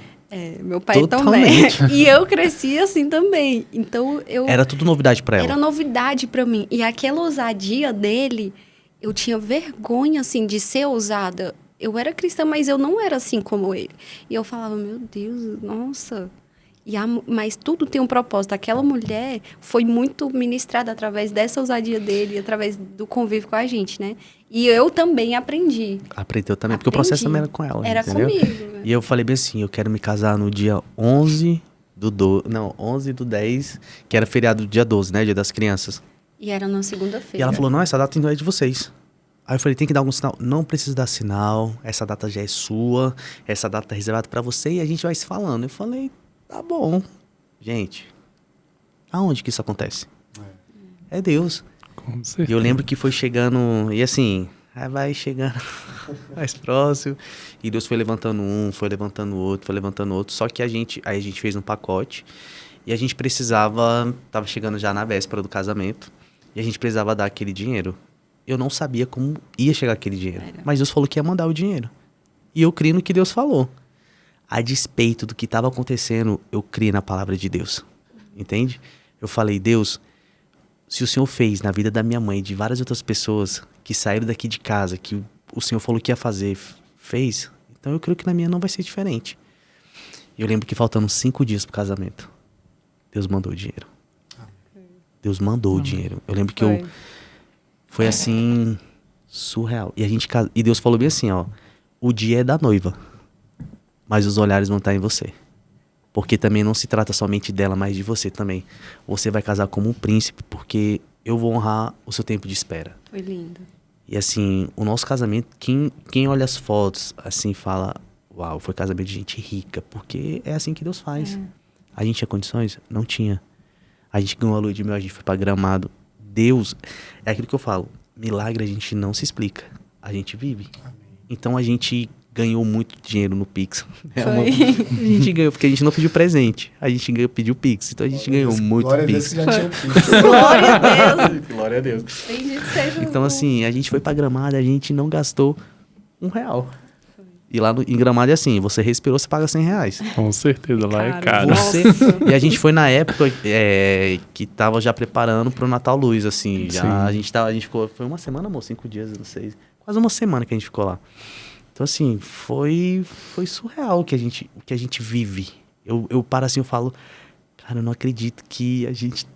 Meu pai totalmente. É Tomé. E eu cresci assim também. Então era tudo novidade pra ela. Era novidade pra mim. E aquela ousadia dele, eu tinha vergonha, assim, de ser ousada. Eu era cristã, mas eu não era assim como ele. E eu falava, meu Deus, nossa. Mas tudo tem um propósito. Aquela mulher foi muito ministrada através dessa ousadia dele, através do convívio com a gente, né? E eu também aprendi. Aprendeu também, porque o processo também era com ela. Era entendeu? Comigo. E eu falei bem assim, eu quero me casar no dia 11 do 10, que era feriado dia 12, né? Dia das crianças. E era na segunda-feira. E ela falou, não, essa data não é de vocês. Aí eu falei, tem que dar algum sinal? Não precisa dar sinal, essa data já é sua, essa data é reservada pra você e a gente vai se falando. Eu falei, tá bom. Gente, aonde que isso acontece? É Deus. Com certeza. E eu lembro que foi chegando, e assim, aí vai chegando mais próximo, e Deus foi levantando um, foi levantando outro, só que aí a gente fez um pacote, e a gente precisava, tava chegando já na véspera do casamento, e a gente precisava dar aquele dinheiro. Eu não sabia como ia chegar aquele dinheiro. Mas Deus falou que ia mandar o dinheiro. E eu criei no que Deus falou. A despeito do que estava acontecendo, eu criei na palavra de Deus. Entende? Eu falei, Deus, se o Senhor fez na vida da minha mãe e de várias outras pessoas que saíram daqui de casa, que o Senhor falou que ia fazer, fez, então eu creio que na minha não vai ser diferente. Eu lembro que faltando 5 dias pro casamento, Deus mandou o dinheiro. Deus mandou o dinheiro. Eu lembro que foi assim, surreal. E Deus falou bem assim, ó, o dia é da noiva, mas os olhares vão estar em você. Porque também não se trata somente dela, mas de você também. Você vai casar como um príncipe, porque eu vou honrar o seu tempo de espera. Foi lindo. E assim, o nosso casamento, quem olha as fotos, assim, fala, uau, foi casamento de gente rica, porque é assim que Deus faz. A gente tinha condições? Não tinha. A gente ganhou a lua de mel, a gente foi pra Gramado. Deus, é aquilo que eu falo, milagre a gente não se explica, a gente vive. Amém. Então a gente ganhou muito dinheiro no Pix. A gente ganhou, porque a gente não pediu presente, a gente pediu Pix, então a gente ganhou muito Pix. Glória a Deus que já tinha Pix. Glória a Deus. Glória a Deus. Bendito seja o Então assim, a gente foi pra Gramado, a gente não gastou R$1. E lá em Gramado é assim, você respirou, você paga R$100. Com certeza, lá é caro. E a gente foi na época que tava já preparando pro Natal Luz, assim. Já, a gente ficou, foi uma semana, amor? 5 dias, eu não sei. Quase uma semana que a gente ficou lá. Então, assim, foi surreal o que a gente vive. Eu paro assim, eu falo, cara, eu não acredito que a gente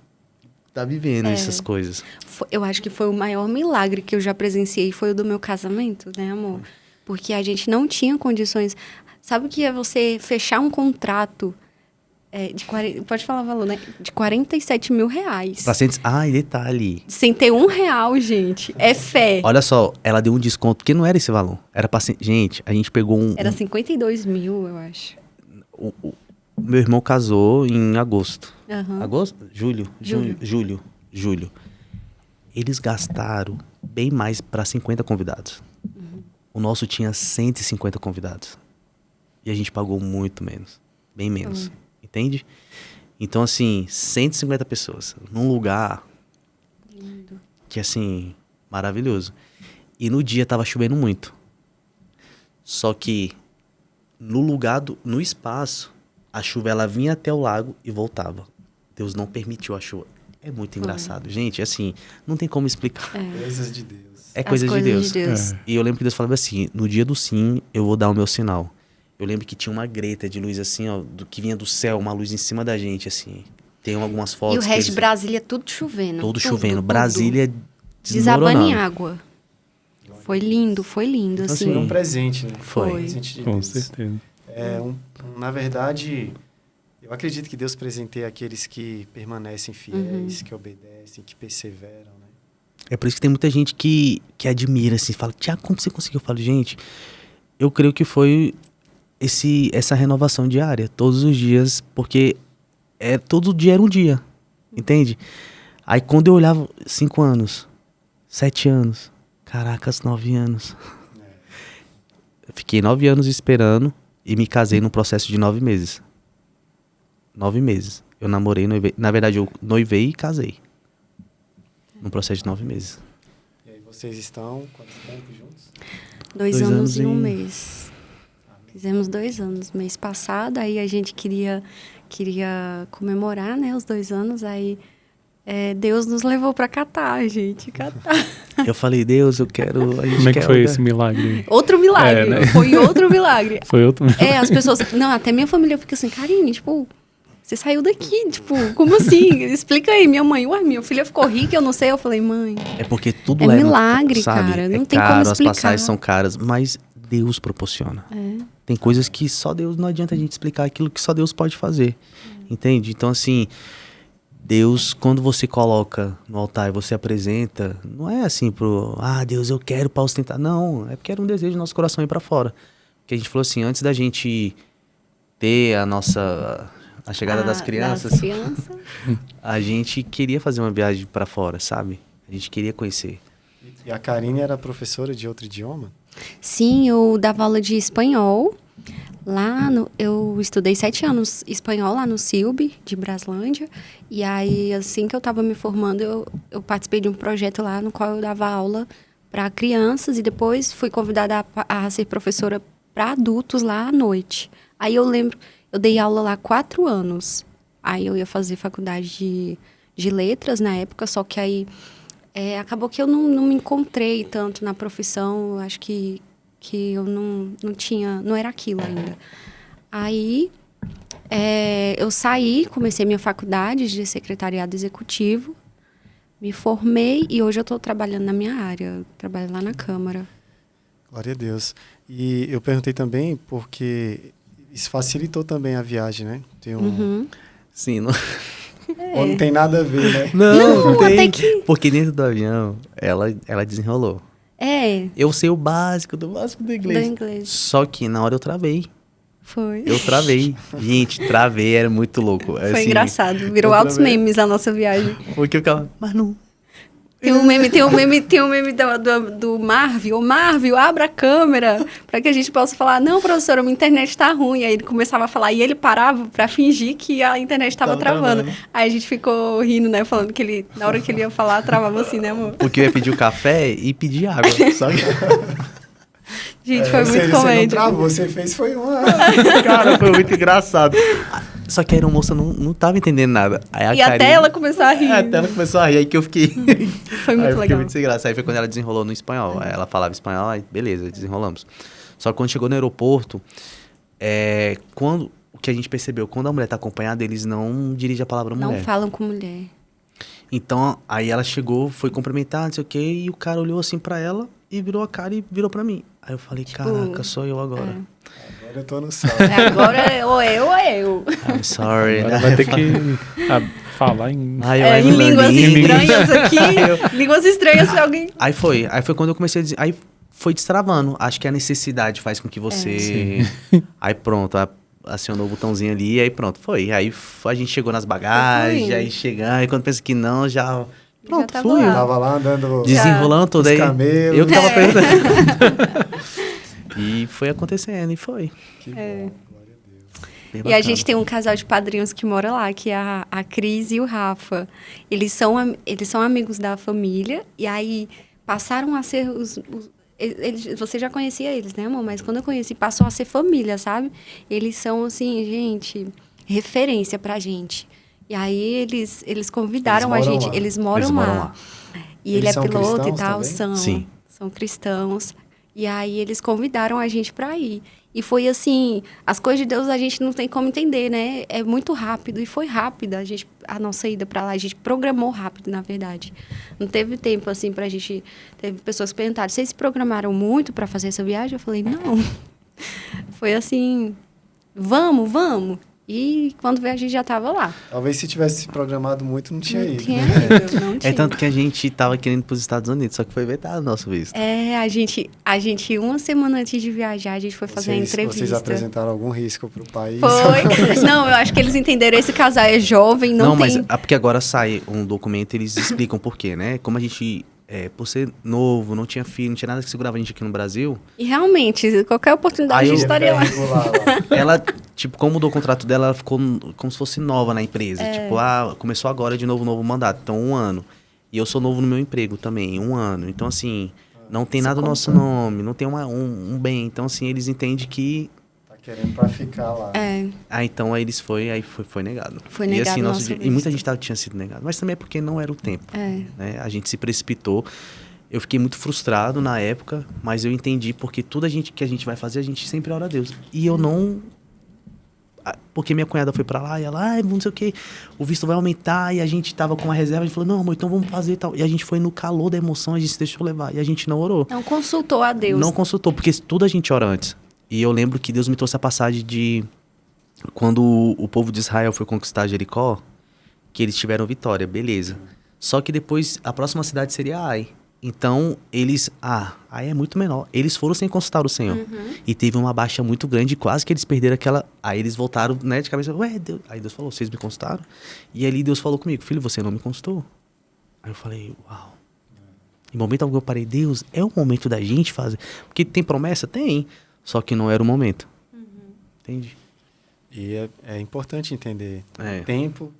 tá vivendo essas coisas. Eu acho que foi o maior milagre que eu já presenciei, foi o do meu casamento, né, amor? Porque a gente não tinha condições. Sabe o que é você fechar um contrato de 40, pode falar o valor, né? De R$47 mil. E detalhe. Sem ter R$1, gente. É fé. Olha só, ela deu um desconto, porque não era esse valor. Era pra... Gente, a gente pegou Era 52 mil, eu acho. O meu irmão casou em agosto. Agosto? Julho. Eles gastaram bem mais para 50 convidados. O nosso tinha 150 convidados. E a gente pagou muito menos. Bem menos. Entende? Então, assim, 150 pessoas. Num lugar lindo. Que, assim, maravilhoso. E no dia tava chovendo muito. Só que no espaço, a chuva ela vinha até o lago e voltava. Deus não permitiu a chuva. É muito engraçado. Gente, assim, não tem como explicar. Coisas de Deus. É coisa de Deus. E eu lembro que Deus falava assim, no dia do sim, eu vou dar o meu sinal. Eu lembro que tinha uma greta de luz assim, ó, que vinha do céu, uma luz em cima da gente, assim. Tem algumas fotos. E o resto de Brasília, tudo chovendo. Tudo chovendo. Brasília desabando em água. Foi lindo, então, assim. Foi um presente, né? Foi. Um presente de Com Deus. certeza. Na verdade, eu acredito que Deus presenteia aqueles que permanecem fiéis, que obedecem, que perseveram, né? É por isso que tem muita gente que admira, assim, fala, Tiago, como você conseguiu? Eu falo, gente, eu creio que foi essa renovação diária, todos os dias, porque todo dia era um dia, entende? Aí quando eu olhava 5 anos, 7 anos, caracas, 9 anos. Eu fiquei 9 anos esperando e me casei num processo de 9 meses. 9 meses. Eu namorei, noivei. Na verdade, eu noivei e casei. Num processo de 9 meses. E aí vocês estão quanto tempo juntos? 2 anos e 1 mês. Fizemos 2 anos. Mês passado, aí a gente queria comemorar, né, os 2 anos, aí Deus nos levou pra Catar, gente. Catar. Eu falei, Deus, eu quero... Como é que foi esse milagre? Outro milagre. Né? Foi outro milagre. Foi outro milagre. As pessoas... Não, até minha família fica assim, Karine, tipo... Você saiu daqui, tipo, como assim? Explica aí, minha mãe. Ué, minha filha ficou rica, eu não sei. Eu falei, mãe... É porque tudo leva... milagre, sabe? cara. Não tem como explicar. As passagens são caras, mas Deus proporciona. Tem coisas que só Deus... Não adianta a gente explicar aquilo que só Deus pode fazer. Entende? Então, assim... Deus, quando você coloca no altar e você apresenta... Não é assim Deus, eu quero para ostentar. Não, é porque era um desejo do nosso coração ir para fora. Porque a gente falou assim, antes da gente ter a chegada das crianças, a gente queria fazer uma viagem para fora, sabe? A gente queria conhecer. E a Karine era professora de outro idioma? Sim, eu dava aula de espanhol. Eu estudei 7 anos espanhol lá no CILB, de Braslândia. E aí, assim que eu estava me formando, eu participei de um projeto lá no qual eu dava aula para crianças. E depois fui convidada a ser professora para adultos lá à noite. Aí eu lembro... Eu dei aula lá 4 anos. Aí eu ia fazer faculdade de de letras na época, só que aí acabou que eu não me encontrei tanto na profissão. Eu acho que eu não era aquilo ainda. Aí eu saí, comecei minha faculdade de secretariado executivo, me formei e hoje eu estou trabalhando na minha área, eu trabalho lá na Câmara. Glória a Deus. E eu perguntei também porque isso facilitou também a viagem, né? Sim, não... Ou não tem nada a ver, né? Não tem. Até que... Porque dentro do avião, ela desenrolou. Eu sei o básico do inglês. Só que na hora eu travei. Foi. Eu travei. Gente, travei, era muito louco. Foi assim, engraçado. Virou altos memes a nossa viagem. Porque eu ficava, mas não... Tem um meme do Marvel. Ô, Marvel, abra a câmera para que a gente possa falar, não, professora, minha internet tá ruim. Aí ele começava a falar e ele parava para fingir que a internet estava travando. Aí a gente ficou rindo, né? Falando que ele, na hora que ele ia falar, travava assim, né, amor? Porque eu ia pedir o café e pedir água, sabe? Gente, foi muito comédia. Você não travou, você fez foi uma... Cara, foi muito engraçado. Só que a aeromoça não tava entendendo nada. Aí até ela começou a rir. Até ela começou a rir, aí que eu fiquei... Foi muito legal. Fiquei muito sem graça. Aí foi quando ela desenrolou no espanhol. Aí ela falava espanhol, aí beleza, desenrolamos. Só que quando chegou no aeroporto, o que a gente percebeu, quando a mulher tá acompanhada, eles não dirigem a palavra mulher. Não falam com mulher. Então, aí ela chegou, foi cumprimentar, não sei o quê, e o cara olhou assim pra ela e virou a cara e virou pra mim. Aí eu falei, caraca, sou eu agora. Agora eu tô no céu. Agora ou eu. I'm sorry. Agora vai ter que falar em... em línguas estranhas aqui. Línguas estranhas, se alguém... Aí foi quando eu comecei a dizer... Aí foi destravando. Acho que a necessidade faz com que você... Aí pronto, acionou o botãozinho ali e aí pronto, foi. Aí a gente chegou nas bagagens, aí chegando, aí quando pensa que não, já... Pronto, já fluiu. Tava lá andando... Desenrolando tudo aí. Camelos. Eu que tava perguntando. E foi acontecendo, e foi. Que bom. E a gente tem um casal de padrinhos que mora lá, que é a Cris e o Rafa. Eles são amigos da família, e aí passaram a ser você já conhecia eles, né, amor? Mas quando eu conheci, passou a ser família, sabe? Eles são, assim, gente, referência pra gente. E aí eles convidaram a gente, eles moram lá. E ele é piloto e tal, são cristãos. E aí eles convidaram a gente para ir. E foi assim, as coisas de Deus a gente não tem como entender, né? É muito rápido, e foi rápida a nossa ida para lá. A gente programou rápido, na verdade. Não teve tempo, assim, pra gente... Teve pessoas que perguntaram, vocês se programaram muito para fazer essa viagem? Eu falei, não. Foi assim, vamos. E quando veio, a gente já estava lá. Talvez se tivesse programado muito, não tinha ido. Não tinha. É tanto que a gente tava querendo ir para os Estados Unidos, só que foi vetado o nosso visto. A gente, uma semana antes de viajar, a gente foi fazer a entrevista. Vocês apresentaram algum risco para o país? Foi. Não, eu acho que eles entenderam, esse casal é jovem, não tem... Mas é porque agora sai um documento, eles explicam por quê, né? Como a gente... por ser novo, não tinha filho, não tinha nada que segurava a gente aqui no Brasil. E realmente, qualquer oportunidade a gente estaria lá. Ela, como mudou o contrato dela, ela ficou como se fosse nova na empresa. Começou agora de novo, novo mandato, então 1 ano. E eu sou novo no meu emprego também, 1 ano. Então, assim, não tem nada do nosso nome, não tem um bem. Então, assim, eles entendem que... Querendo pra ficar lá. Então aí eles foi negado. Foi negado. E assim, e muita gente tinha sido negado. Mas também é porque não era o tempo. Né? A gente se precipitou. Eu fiquei muito frustrado na época, mas eu entendi porque tudo que a gente vai fazer, a gente sempre ora a Deus. E eu não... Porque minha cunhada foi pra lá e ela, não sei o que, o visto vai aumentar, e a gente tava com uma reserva, a gente falou, não, amor, então vamos fazer e tal. E a gente foi no calor da emoção, a gente se deixou levar. E a gente não orou. Não consultou a Deus. Não consultou, porque tudo a gente ora antes. E eu lembro que Deus me trouxe a passagem de... Quando o povo de Israel foi conquistar Jericó, que eles tiveram vitória, beleza. Só que depois, a próxima cidade seria Ai. Então, eles... Ai é muito menor. Eles foram sem consultar o Senhor. E teve uma baixa muito grande, quase que eles perderam aquela... Aí eles voltaram, né, de cabeça, Deus... Aí Deus falou, vocês me consultaram? E ali Deus falou comigo, filho, você não me consultou? Aí eu falei, uau. Em momento algum eu parei, Deus, é o momento da gente fazer... Porque tem promessa? Tem. Só que não era o momento. Entende? E é importante entender o tempo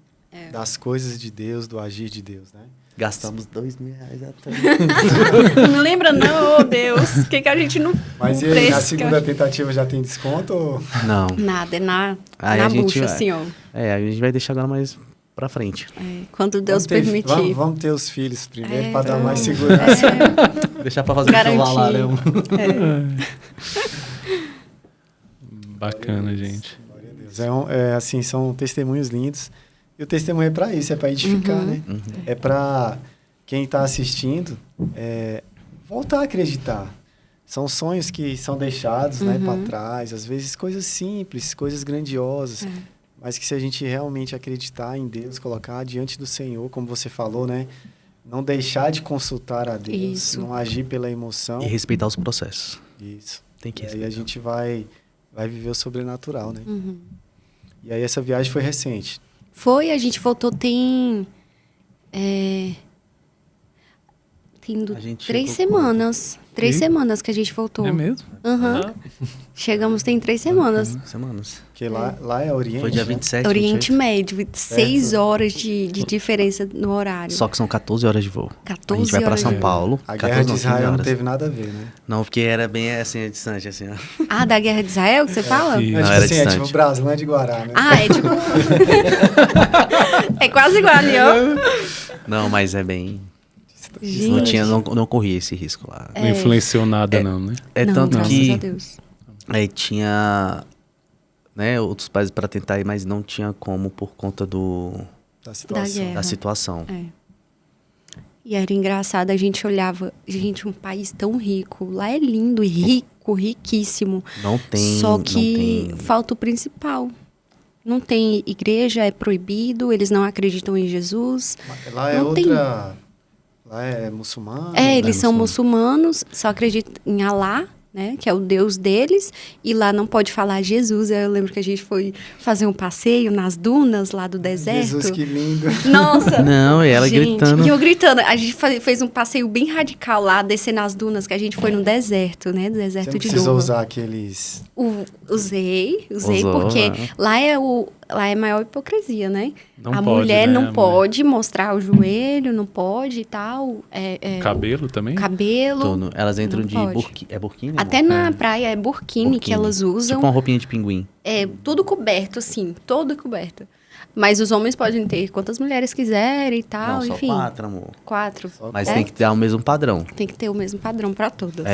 das coisas de Deus, do agir de Deus, né? Gastamos R$2.000 até. Não lembra não, Deus. O que a gente não... Mas e aí, na segunda tentativa já tem desconto? Ou... Não. Nada, é na bucha, assim, ó. A gente vai deixar agora mais pra frente. Quando Deus permitir. Vamos ter os filhos primeiro para dar mais segurança. Deixar pra fazer o celular lá, né? Bacana, gente. Glória a Deus. Assim, são testemunhos lindos. E o testemunho é para isso, é para edificar, né? É para quem está assistindo voltar a acreditar. São sonhos que são deixados, né, para trás. Às vezes coisas simples, coisas grandiosas. Mas que se a gente realmente acreditar em Deus, colocar diante do Senhor, como você falou, né? Não deixar de consultar a Deus, não agir pela emoção. E respeitar os processos. Isso. Tem que respeitar. E aí a gente vai viver o sobrenatural, né? E aí essa viagem foi recente. Foi, a gente voltou tem 3 semanas. 3 semanas que a gente voltou. É mesmo? Chegamos tem 3 semanas. Porque lá é Oriente. Foi dia 27. Oriente Médio, 6 horas de diferença no horário. Só que são 14 horas de voo. 14 a gente vai pra São Paulo. A Guerra de Israel não teve nada a ver, né? Não, porque era bem assim, distante, assim, ó. Ah, da Guerra de Israel que você fala? Não, era assim, distante. tipo Brasil, de Guará, né? É tipo... é quase igual ali, ó. Não, mas é bem... Gente. Não corri esse risco lá. Não influenciou nada, não, né? Não, Tanto graças que a Deus. Tinha, né, outros países para tentar ir, mas não tinha como por conta da situação. E era engraçado, a gente olhava, gente, um país tão rico. Lá é lindo e rico, riquíssimo. Não tem... Só que falta o principal. Não tem igreja, é proibido, eles não acreditam em Jesus. Lá é outra... Lá é muçulmano? Eles são muçulmanos, só acreditam em Alá, né? Que é o Deus deles. E lá não pode falar Jesus. Eu lembro que a gente foi fazer um passeio nas dunas lá do deserto. Jesus, que lindo. Nossa! Não, e ela gritando. E eu gritando. A gente fez um passeio bem radical lá, descer nas dunas, que a gente foi no deserto, né? Do deserto de Doha. Você precisou usar aqueles... Usei, porque lá é a maior hipocrisia, né? Não mulher né? não pode mostrar o joelho, não pode e tal. Cabelo também? Cabelo. Elas entram de burkini? Até na praia é burkini que elas usam. Tipo uma roupinha de pinguim. É tudo coberto, assim, todo coberto. Mas os homens podem ter quantas mulheres quiserem e tal, não, enfim. Só 4, amor. 4. Mas tem que ter o mesmo padrão. Tem que ter o mesmo padrão para todas.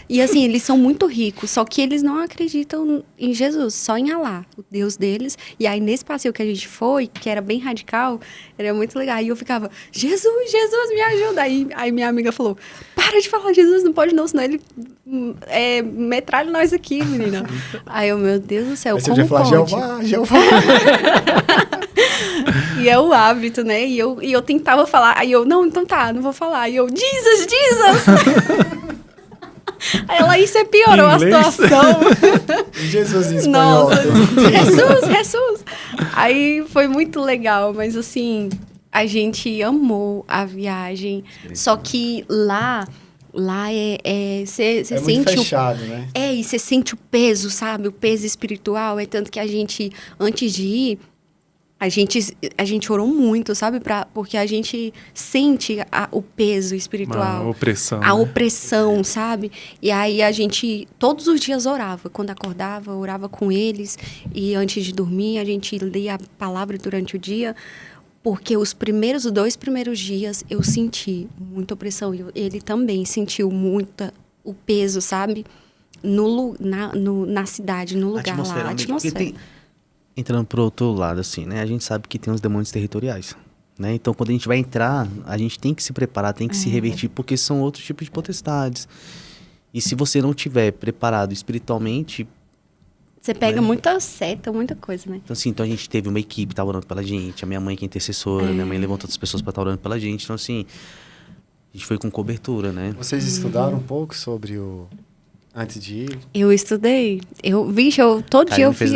E assim, eles são muito ricos, só que eles não acreditam em Jesus, só em Alá, o Deus deles. E aí, nesse passeio que a gente foi, que era bem radical, era muito legal. E eu ficava, Jesus, me ajuda. Aí minha amiga falou, para de falar Jesus, não pode não, senão ele metralha nós aqui, menina. Aí eu, meu Deus do céu, como pode? Jeová. E é o hábito, né? E eu tentava falar, aí eu, não, então tá, não vou falar. E eu, Jesus! Aí ela, isso piorou a situação. Jesus em espanhol. Nossa, Jesus. Aí foi muito legal, mas assim, a gente amou a viagem. Só que lá você sente muito fechado, né? E você sente o peso, sabe? O peso espiritual. É tanto que a gente, antes de ir, a gente orou muito, sabe? Porque a gente sente o peso espiritual. A opressão. A opressão, sabe? E aí a gente todos os dias orava. Quando acordava, orava com eles. E antes de dormir, a gente lia a palavra durante o dia. Porque os 2 primeiros dias eu senti muita opressão. Ele também sentiu muito o peso, sabe? Na cidade, no lugar lá. A atmosfera. Entrando pro outro lado, assim, né? A gente sabe que tem os demônios territoriais, né? Então, quando a gente vai entrar, a gente tem que se preparar, tem que se revertir, porque são outros tipos de potestades. E se você não tiver preparado espiritualmente... Você pega muita seta, muita coisa, né? Então, assim, a gente teve uma equipe que tá orando pela gente, a minha mãe que é intercessora, minha mãe levantou outras pessoas para estar orando pela gente. Então, assim, a gente foi com cobertura, né? Vocês estudaram um pouco sobre antes de ir? Eu estudei. Todo dia eu fiz.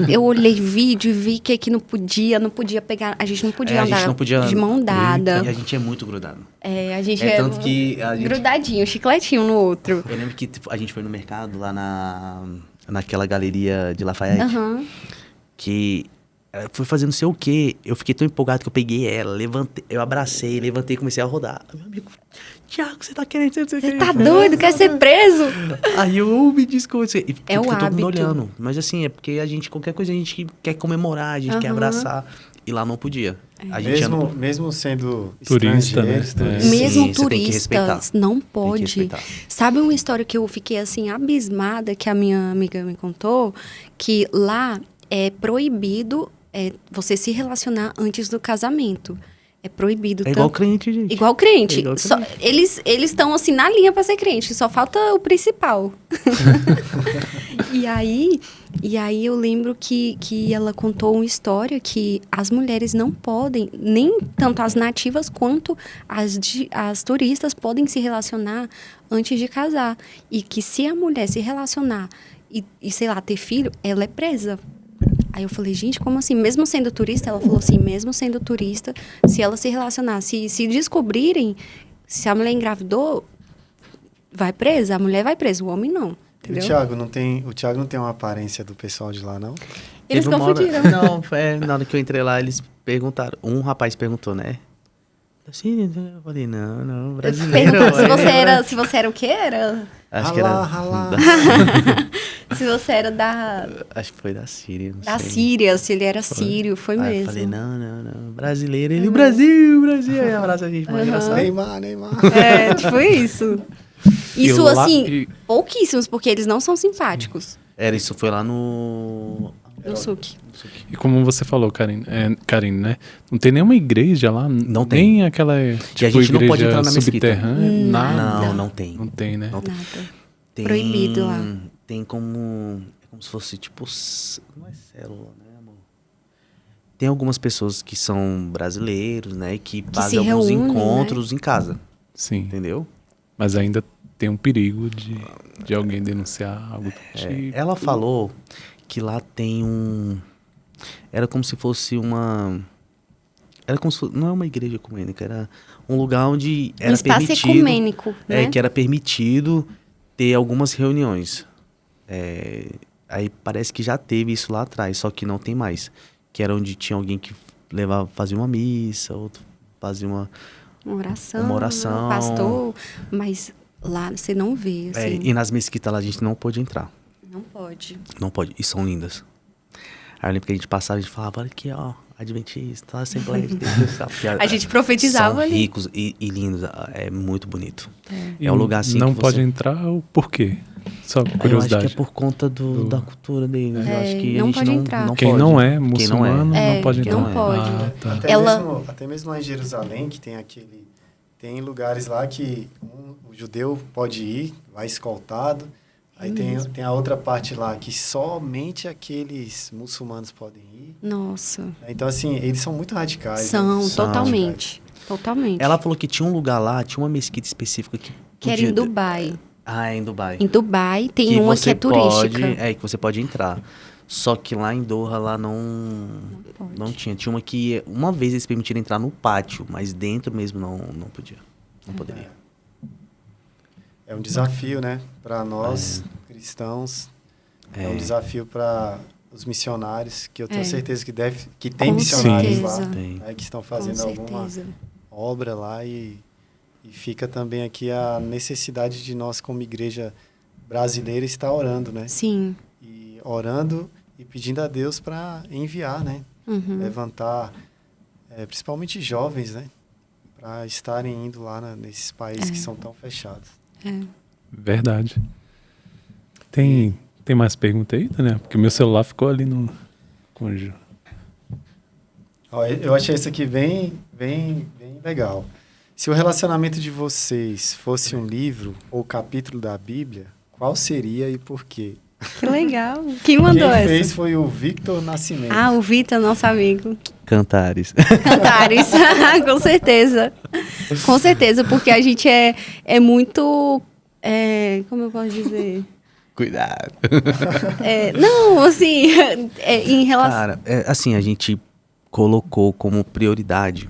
Eu olhei vídeo e vi que não podia pegar. A gente não podia andar de mão dada. E a gente é muito grudado. A gente tanto que grudadinho, chicletinho no outro. Eu lembro que a gente foi no mercado lá naquela galeria de Lafayette. Que foi fazer não sei o quê. Eu fiquei tão empolgado que eu peguei ela, eu abracei, levantei e comecei a rodar. Meu amigo, Tiago, você tá querendo... Você tá doido? Quer ser preso? Aí eu me disse como você... É o hábito. Todo mundo olhando. Mas assim, é porque qualquer coisa a gente quer comemorar, a gente quer abraçar. e lá não podia. A gente mesmo sendo turista, estrangeiros, né? Mesmo Sim, turistas, não pode. Sabe uma história que eu fiquei assim abismada, que a minha amiga me contou? Que lá é proibido você se relacionar antes do casamento. É proibido. É igual crente, gente. Igual crente. É igual Só, eles estão assim na linha para ser crente. Só falta o principal. E aí eu lembro que ela contou uma história que as mulheres não podem, nem tanto as nativas quanto as turistas podem se relacionar antes de casar. E que se a mulher se relacionar e sei lá, ter filho, ela é presa. Aí eu falei, gente, como assim? Mesmo sendo turista, ela falou assim, mesmo sendo turista, se ela se relacionar, se descobrirem, se a mulher engravidou, vai presa, a mulher vai presa, o homem não. Entendeu? O Thiago não tem uma aparência do pessoal de lá, não? Eles confundiram. Não, na hora que eu entrei lá, eles perguntaram. Um rapaz perguntou, né? Assim, eu falei, não, brasileiro. Se você era o quê? Acho que era. Se você era da. Acho que foi da Síria. Da Síria, se ele era sírio, foi mesmo. Eu falei, não, brasileiro. Ele, Brasil. Aí abraça a gente, engraçado. Neymar. Tipo isso. Isso, assim, pouquíssimos, porque eles não são simpáticos. Isso foi lá no Suc. E como você falou, Karine, né? Não tem nenhuma igreja lá? Não tem. Nem aquela tipo, a gente não pode entrar na subterrânea? Nada. Não tem. Não tem, né? Nada. Tem, proibido lá. Tem como se fosse tipo... Não é célula, né, amor? Tem algumas pessoas que são brasileiros, né? Que fazem alguns encontros, né? Em casa. Sim. Entendeu? Mas ainda tem um perigo de alguém denunciar algo do tipo. Ela falou que lá tem era como se fosse uma... Era como se fosse, não é uma igreja ecumênica, era um lugar onde era espaço permitido... ecumênico, né? Que era permitido ter algumas reuniões. Aí parece que já teve isso lá atrás, só que não tem mais. Que era onde tinha alguém que fazia uma missa, outro fazia uma oração. Pastor, mas lá você não vê, assim. E nas mesquitas lá a gente não pôde entrar. Não pode. Não pode, e são lindas. Aí eu lembro que a gente passava, a gente falava, olha aqui, ó, Adventista, Assembleia de Deus. A gente profetizava são ali. ricos e lindos, é muito bonito. É um lugar assim não que pode entrar, por quê? Só curiosidade. Eu acho que é por conta da cultura deles. Eu acho que não a gente pode entrar. Quem pode. não é muçulmano não pode entrar. Não pode. Tá. Até mesmo lá em Jerusalém, que tem lugares lá que o judeu pode ir, vai escoltado. Aí tem a outra parte lá que somente aqueles muçulmanos podem ir. Nossa. Então, assim, eles são muito radicais. São, né? totalmente. Totalmente. Ela falou que tinha um lugar lá, tinha uma mesquita específica que era em Dubai. É em Dubai. Em Dubai tem uma que é turística. Que você pode entrar. Só que lá em Doha, lá não tinha. Tinha uma que, uma vez eles permitiram entrar no pátio, mas dentro mesmo não podia. Não poderia. É um desafio, né? Para nós, cristãos. É um desafio para os missionários, que eu tenho certeza que tem missionários lá, né, que estão fazendo alguma obra lá e fica também aqui a necessidade de nós, como igreja brasileira, estar orando, né? Sim. E orando e pedindo a Deus para enviar, né? Levantar, principalmente jovens, né? Para estarem indo lá nesses países que são tão fechados. Verdade. Tem mais pergunta aí, Daniel? Porque meu celular ficou ali no cônjuge. Eu achei isso aqui bem legal. Se o relacionamento de vocês fosse um livro ou capítulo da Bíblia, qual seria e por quê? Que legal. Quem mandou essa? Quem fez foi o Victor Nascimento. O Victor, nosso amigo. Cantares. Com certeza. Com certeza, porque a gente é muito... como eu posso dizer? Cuidado. Não, assim, em relação... Cara, assim, a gente colocou como prioridade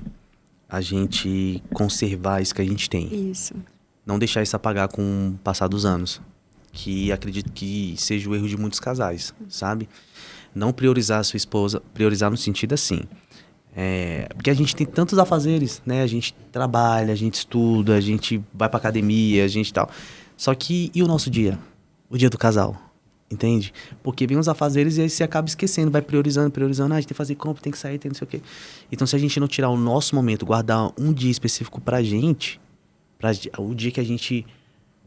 a gente conservar isso que a gente tem. Isso. Não deixar isso apagar com o passar dos anos. Que acredito que seja o erro de muitos casais, sabe? Não priorizar a sua esposa, priorizar no sentido assim. Porque a gente tem tantos afazeres, né? A gente trabalha, a gente estuda, a gente vai pra academia, a gente tal. Só que, e o nosso dia? O dia do casal? Entende? Porque vem os afazeres e aí você acaba esquecendo, vai priorizando, a gente tem que fazer compra, tem que sair, tem não sei o quê. Então, se a gente não tirar o nosso momento, guardar um dia específico pra gente, o dia que a gente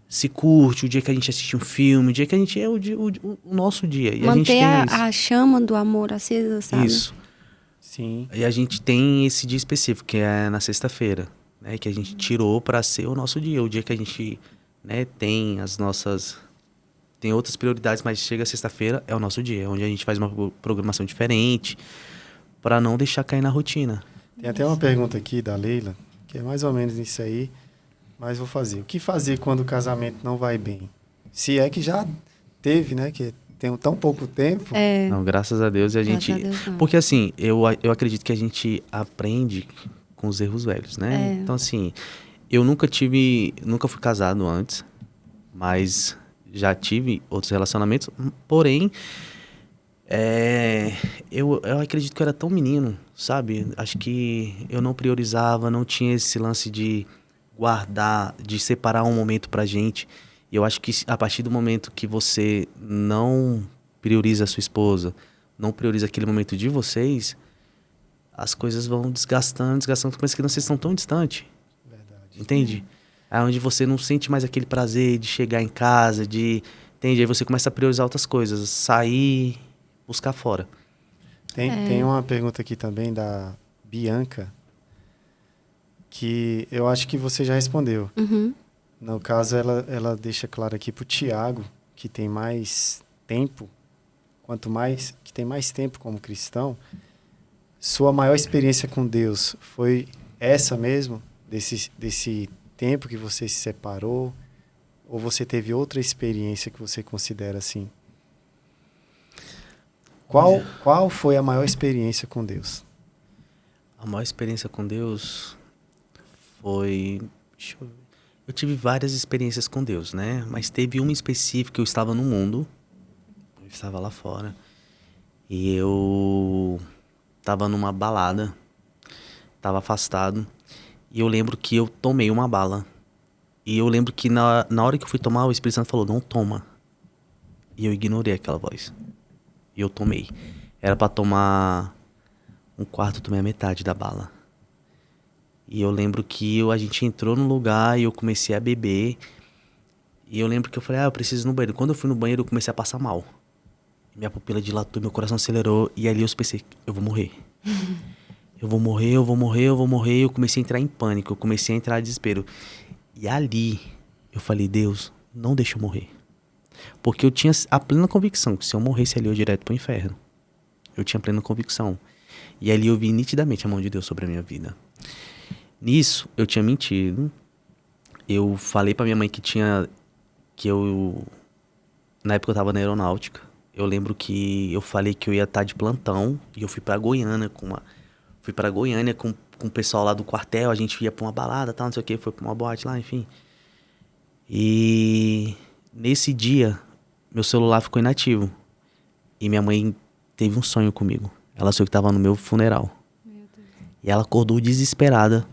se curte, o dia que a gente assiste um filme, o dia que a gente o nosso dia. E manter a gente tem a chama do amor acesa, sabe? Isso. Sim. E a gente tem esse dia específico, que é na sexta-feira, né? Que a gente tirou para ser o nosso dia. O dia que a gente, né, tem as nossas... Tem outras prioridades, mas chega sexta-feira, é o nosso dia. Onde a gente faz uma programação diferente para não deixar cair na rotina. Tem até uma pergunta aqui da Leila, que é mais ou menos isso aí, mas vou fazer. O que fazer quando o casamento não vai bem? Se é que já teve, né? Que tem tão pouco tempo. Não, graças a Deus. A gente... Porque assim, eu acredito que a gente aprende com os erros velhos, né? Então assim, eu nunca fui casado antes, mas já tive outros relacionamentos, porém, eu acredito que eu era tão menino, sabe? Acho que eu não priorizava, não tinha esse lance de guardar, de separar um momento pra gente. E eu acho que a partir do momento que você não prioriza a sua esposa, não prioriza aquele momento de vocês, as coisas vão desgastando, parece que vocês estão tão distantes. Verdade. Entende? É onde você não sente mais aquele prazer de chegar em casa, entende? Aí você começa a priorizar outras coisas, sair, buscar fora. Tem uma pergunta aqui também da Bianca, que eu acho que você já respondeu. Uhum. No caso, ela deixa claro aqui pro Tiago, que tem mais tempo, que tem mais tempo como cristão, sua maior experiência com Deus foi essa mesmo, desse tempo que você se separou, ou você teve outra experiência que você considera assim? Qual foi a maior experiência com Deus? A maior experiência com Deus foi... Eu tive várias experiências com Deus, né? Mas teve uma específica, eu estava no mundo, eu estava lá fora, e eu estava numa balada, estava afastado, e eu lembro que eu tomei uma bala. E eu lembro que na hora que eu fui tomar, o Espírito Santo falou, não toma. E eu ignorei aquela voz. E eu tomei. Era pra tomar um quarto, eu tomei a metade da bala. E eu lembro que a gente entrou no lugar e eu comecei a beber. E eu lembro que eu falei, eu preciso ir no banheiro. Quando eu fui no banheiro, eu comecei a passar mal. Minha pupila dilatou, meu coração acelerou. E ali eu pensei, eu vou morrer. Eu vou morrer. Eu comecei a entrar em pânico, eu comecei a entrar em desespero. E ali eu falei, Deus, não deixa eu morrer. Porque eu tinha a plena convicção que se eu morresse ali, eu ia direto pro inferno. Eu tinha plena convicção. E ali eu vi nitidamente a mão de Deus sobre a minha vida. Nisso, eu tinha mentido. Eu falei pra minha mãe na época eu tava na aeronáutica. Eu lembro que eu falei que eu ia estar de plantão. E eu fui pra Goiânia com o pessoal lá do quartel. A gente ia pra uma balada, tal, não sei o que. Foi pra uma boate lá, enfim. E nesse dia, meu celular ficou inativo. E minha mãe teve um sonho comigo. Ela sonhou que tava no meu funeral. Meu Deus. E ela acordou desesperada.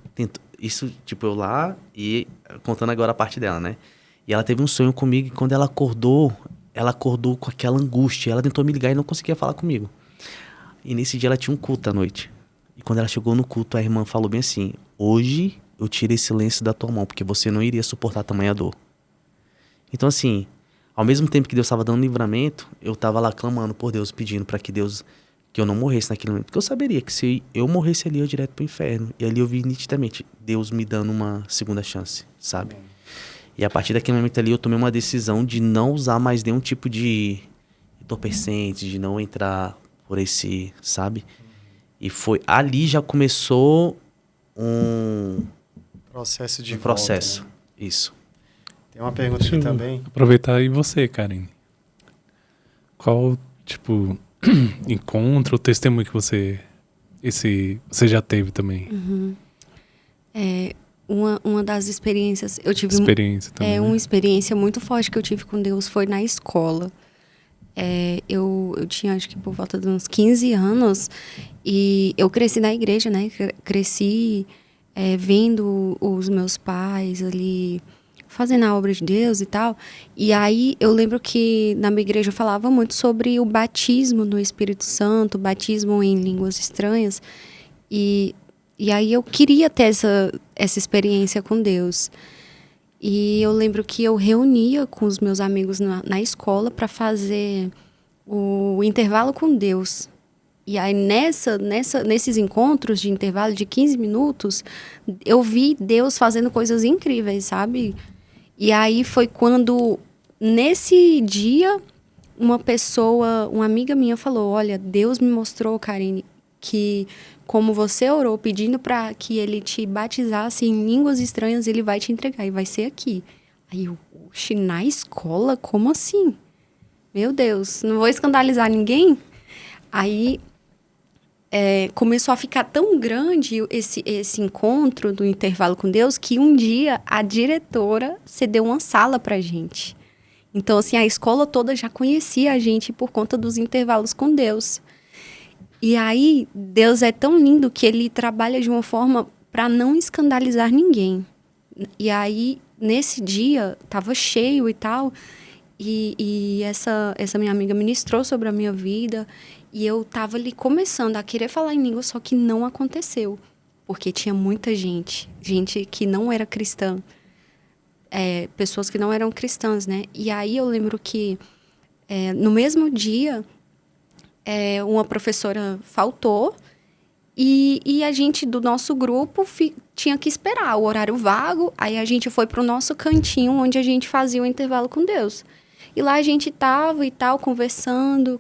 Isso, tipo, eu lá e contando agora a parte dela, né? E ela teve um sonho comigo e quando ela acordou com aquela angústia. Ela tentou me ligar e não conseguia falar comigo. E nesse dia ela tinha um culto à noite. E quando ela chegou no culto, a irmã falou bem assim, hoje eu tirei esse lenço da tua mão, porque você não iria suportar tamanha dor. Então assim, ao mesmo tempo que Deus estava dando livramento, eu estava lá clamando por Deus, pedindo para que eu não morresse naquele momento. Porque eu saberia que se eu morresse ali, eu ia direto pro inferno. E ali eu vi nitidamente Deus me dando uma segunda chance, sabe? E a partir daquele momento ali, eu tomei uma decisão de não usar mais nenhum tipo de entorpecente, de não entrar por esse, sabe? E foi ali já começou um processo de processo, volta, né? Isso. Tem uma pergunta aqui também. Aproveitar aí você, Karen. Qual, encontro, ou testemunho que você já teve também? Uhum. Uma das experiências... Eu tive também, uma experiência muito forte que eu tive com Deus foi na escola. Eu tinha, acho que por volta de uns 15 anos, e eu cresci na igreja, né? Cresci vendo os meus pais ali fazendo a obra de Deus e tal. E aí eu lembro que na minha igreja eu falava muito sobre o batismo no Espírito Santo, o batismo em línguas estranhas. E aí eu queria ter essa experiência com Deus. E eu lembro que eu reunia com os meus amigos na escola para fazer o intervalo com Deus. E aí nesses encontros de intervalo de 15 minutos, eu vi Deus fazendo coisas incríveis, sabe? E aí foi quando, nesse dia, uma amiga minha falou, olha, Deus me mostrou, Karine, que como você orou pedindo para que ele te batizasse em línguas estranhas, ele vai te entregar e vai ser aqui. Aí eu, oxe, na escola? Como assim? Meu Deus, não vou escandalizar ninguém? Aí começou a ficar tão grande esse encontro do intervalo com Deus que um dia a diretora cedeu uma sala pra gente. Então, assim, a escola toda já conhecia a gente por conta dos intervalos com Deus. E aí, Deus é tão lindo que ele trabalha de uma forma para não escandalizar ninguém. E aí, nesse dia, estava cheio e tal, e essa minha amiga ministrou sobre a minha vida, e eu estava ali começando a querer falar em língua, só que não aconteceu, porque tinha muita gente que não era cristã, pessoas que não eram cristãs, né? E aí eu lembro que no mesmo dia, uma professora faltou e a gente do nosso grupo tinha que esperar o horário vago. Aí a gente foi para o nosso cantinho onde a gente fazia o intervalo com Deus. E lá a gente tava e tal, conversando.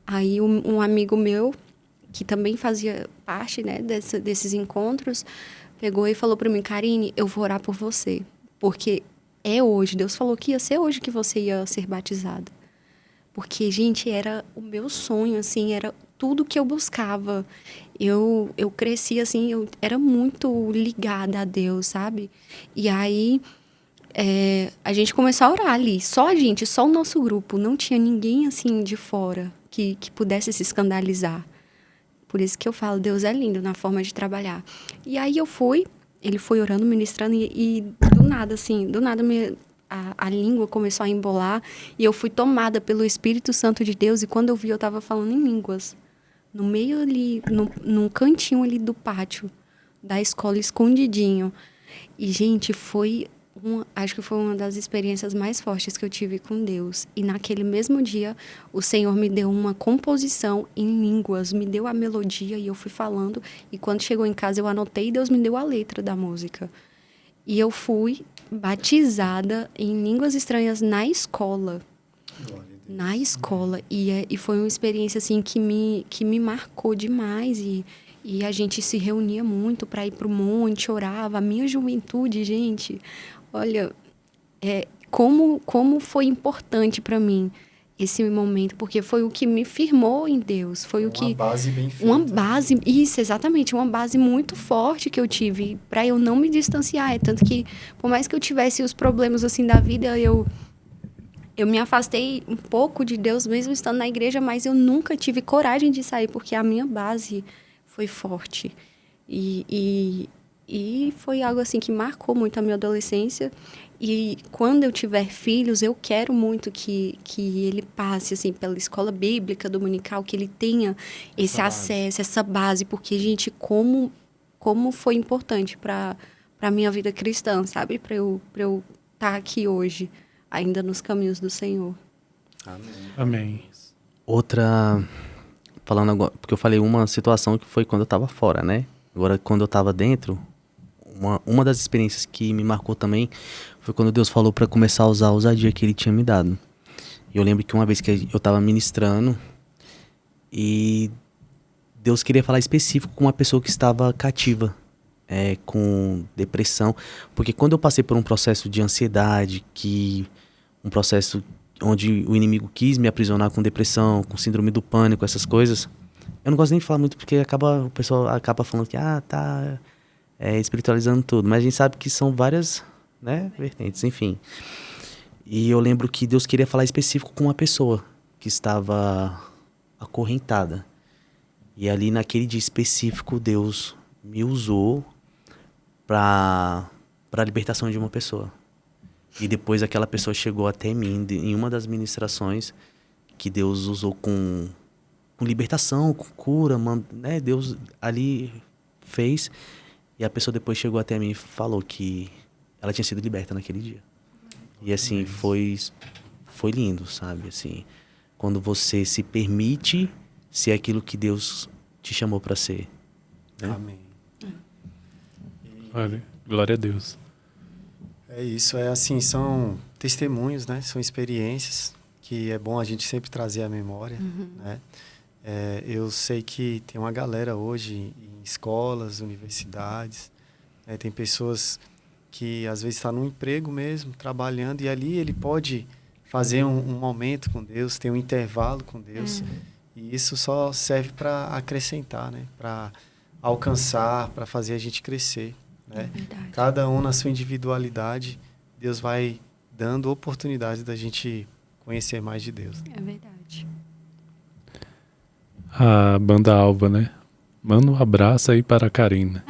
Aí um amigo meu, que também fazia parte, né, desses encontros, pegou e falou para mim, Karine, eu vou orar por você. Porque é hoje, Deus falou que ia ser hoje que você ia ser batizada. Porque, gente, era o meu sonho, assim, era tudo que eu buscava. Eu cresci, assim, eu era muito ligada a Deus, sabe? E aí, a gente começou a orar ali. Só a gente, só o nosso grupo. Não tinha ninguém, assim, de fora que pudesse se escandalizar. Por isso que eu falo, Deus é lindo na forma de trabalhar. E aí ele foi orando, ministrando, e do nada, assim, a língua começou a embolar e eu fui tomada pelo Espírito Santo de Deus e quando eu vi eu estava falando em línguas no meio ali, num cantinho ali do pátio da escola, escondidinho. E, gente, acho que foi uma das experiências mais fortes que eu tive com Deus. E naquele mesmo dia, o Senhor me deu uma composição em línguas, me deu a melodia e eu fui falando. E quando chegou em casa, eu anotei e Deus me deu a letra da música. E eu fui batizada em línguas estranhas na escola. Na escola. E foi uma experiência, assim, que me marcou demais. E a gente se reunia muito para ir para o monte, orava. A minha juventude, gente, olha, como foi importante para mim esse momento, porque foi o que me firmou em Deus. Foi uma base bem feita. Uma base, isso, exatamente, uma base muito forte que eu tive para eu não me distanciar. Tanto que, por mais que eu tivesse os problemas assim da vida, eu me afastei um pouco de Deus, mesmo estando na igreja, mas eu nunca tive coragem de sair, porque a minha base foi forte. E foi algo assim que marcou muito a minha adolescência. E quando eu tiver filhos, eu quero muito que ele passe assim, pela escola bíblica dominical, que ele tenha esse acesso, essa base. Porque, gente, como foi importante para a minha vida cristã, sabe? Para eu estar aqui hoje, ainda nos caminhos do Senhor. Amém. Outra, falando agora, porque eu falei uma situação que foi quando eu estava fora, né? Agora, quando eu estava dentro, uma das experiências que me marcou também foi quando Deus falou para começar a usar a ousadia que Ele tinha me dado. E eu lembro que uma vez que eu estava ministrando e Deus queria falar específico com uma pessoa que estava cativa, com depressão. Porque quando eu passei por um processo de ansiedade, um processo onde o inimigo quis me aprisionar com depressão, com síndrome do pânico, essas coisas, eu não gosto nem de falar muito porque o pessoal acaba falando que tá espiritualizando tudo, mas a gente sabe que são várias, né, vertentes, enfim. E eu lembro que Deus queria falar específico com uma pessoa que estava acorrentada. E ali naquele dia específico, Deus me usou para para a libertação de uma pessoa. E depois aquela pessoa chegou até mim em uma das ministrações que Deus usou com libertação, com cura, né? Deus ali fez. E a pessoa depois chegou até mim e falou que ela tinha sido liberta naquele dia. E assim, foi lindo, sabe? Assim, quando você se permite ser aquilo que Deus te chamou para ser. Né? Amém. Olha, glória a Deus. É isso, é assim, são testemunhos, né? São experiências que é bom a gente sempre trazer à memória, né? Eu sei que tem uma galera hoje em escolas, universidades, né? Tem pessoas que às vezes estão num emprego mesmo, trabalhando, e ali ele pode fazer um momento com Deus, ter um intervalo com Deus, e isso só serve para acrescentar, né? Para alcançar, para fazer a gente crescer. Né? Cada um na sua individualidade, Deus vai dando oportunidades da gente conhecer mais de Deus. É verdade. A banda Alva, né? Manda um abraço aí para a Karina.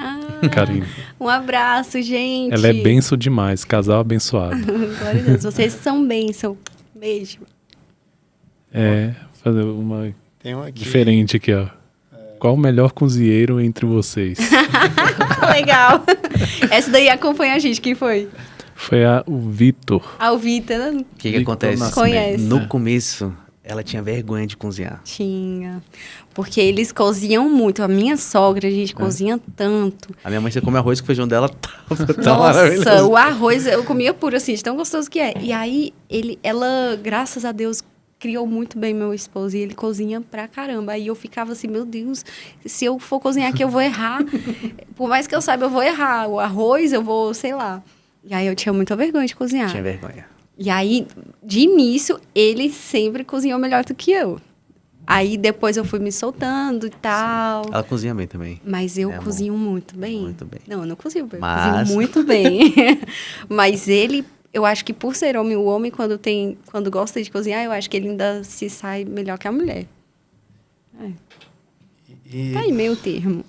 Karina. Um abraço, gente. Ela é benção demais, casal abençoado. Glória a Deus, vocês são bênção. Beijo. Fazer uma Tem um aqui. diferente aqui, ó. Qual o melhor cozinheiro entre vocês? Legal. Essa daí acompanha a gente. Quem foi? Foi o Vitor. O Vitor. O que acontece? Conhece. No começo, ela tinha vergonha de cozinhar. Tinha. Porque eles cozinham muito. A minha sogra, a gente cozinha tanto. A minha mãe, você come arroz com o feijão dela, tá Nossa, maravilhoso. o arroz eu comia puro, assim, de tão gostoso que é. E aí, ela, graças a Deus, criou muito bem meu esposo. E ele cozinha pra caramba. Aí eu ficava assim, meu Deus, se eu for cozinhar aqui, eu vou errar. Por mais que eu saiba, eu vou errar. O arroz, eu vou, sei lá. E aí eu tinha muita vergonha de cozinhar. Tinha vergonha. E aí, de início, ele sempre cozinhou melhor do que eu. Aí depois eu fui me soltando e tal. Ela cozinha bem também. Mas eu cozinho muito bem. Muito bem. Não, eu não cozinho bem. Mas... Eu cozinho muito bem. Mas ele, eu acho que por ser homem, o homem quando gosta de cozinhar, eu acho que ele ainda se sai melhor que a mulher. Tá aí meio termo.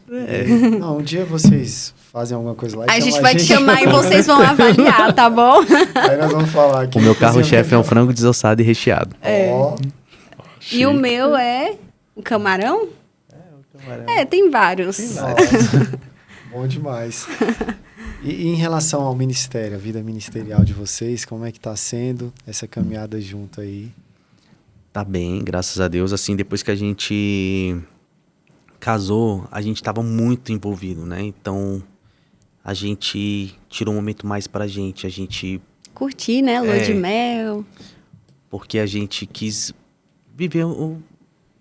Não, um dia vocês fazem alguma coisa lá e A gente chama vai te chamar e vocês vão avaliar, tá bom? Aí nós vamos falar aqui. O meu carro-chefe é um frango desossado e recheado. Ó, E o meu é um camarão? O camarão. Tem vários. bom demais. E em relação ao ministério, a vida ministerial de vocês, como é que tá sendo essa caminhada junto aí? Tá bem, graças a Deus. Assim, depois que a gente casou, a gente tava muito envolvido, né? Então, a gente tirou um momento mais pra gente. A gente... Curtir, né? Lua de mel. Porque a gente quis viver,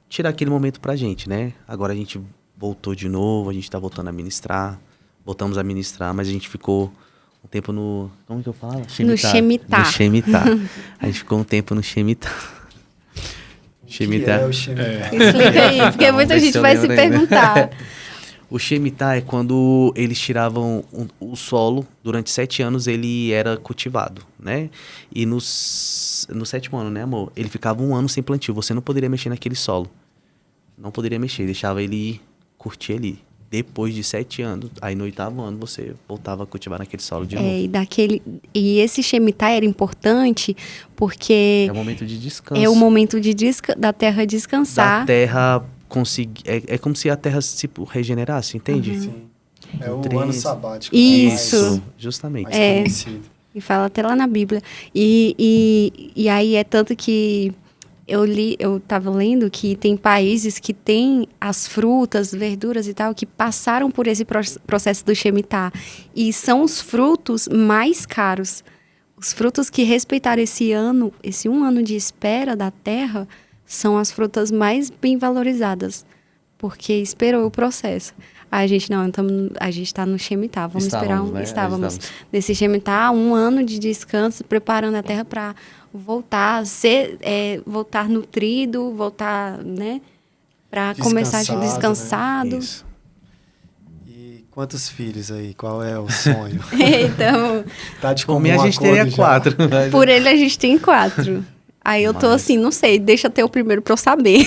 tirar aquele momento pra gente, né? Agora a gente voltou de novo, a gente tá voltando a ministrar. Voltamos a ministrar, mas a gente ficou um tempo no... Como que eu falo? No Shemitah. No Shemitah. A gente ficou um tempo no Shemitah. Shemitah. É o Shemitah. Explica aí, porque muita gente vai se perguntar. O Shemitah é quando eles tiravam o solo, durante 7 anos ele era cultivado, né? E no 7º ano, né, amor? Ele ficava 1 ano sem plantio, você não poderia mexer naquele solo. Não poderia mexer, deixava ele curtir ali. Depois de 7 anos, aí no 8º ano você voltava a cultivar naquele solo de novo. E esse Shemitah era importante porque... É o momento de descanso. É o momento da terra descansar. Da terra conseguir... É como se a terra se regenerasse, entende? Sim. É o ano sabático. Isso. Justamente. Mais conhecido. E fala até lá na Bíblia. E aí é tanto que... Eu estava lendo que tem países que têm as frutas, verduras e tal, que passaram por esse processo do Shemitah. E são os frutos mais caros. Os frutos que respeitaram esse 1 ano de espera da terra, são as frutas mais bem valorizadas. Porque esperou o processo. A gente está no Shemitah. Estávamos nesse Shemitah, 1 ano de descanso, preparando a terra para voltar nutrido, voltar, né, para começar descansado. Né? Isso. E quantos filhos aí? Qual é o sonho? Então, tá de por mim a gente teria 4. Por ele a gente tem 4. Aí eu tô assim, não sei, deixa ter o primeiro pra eu saber.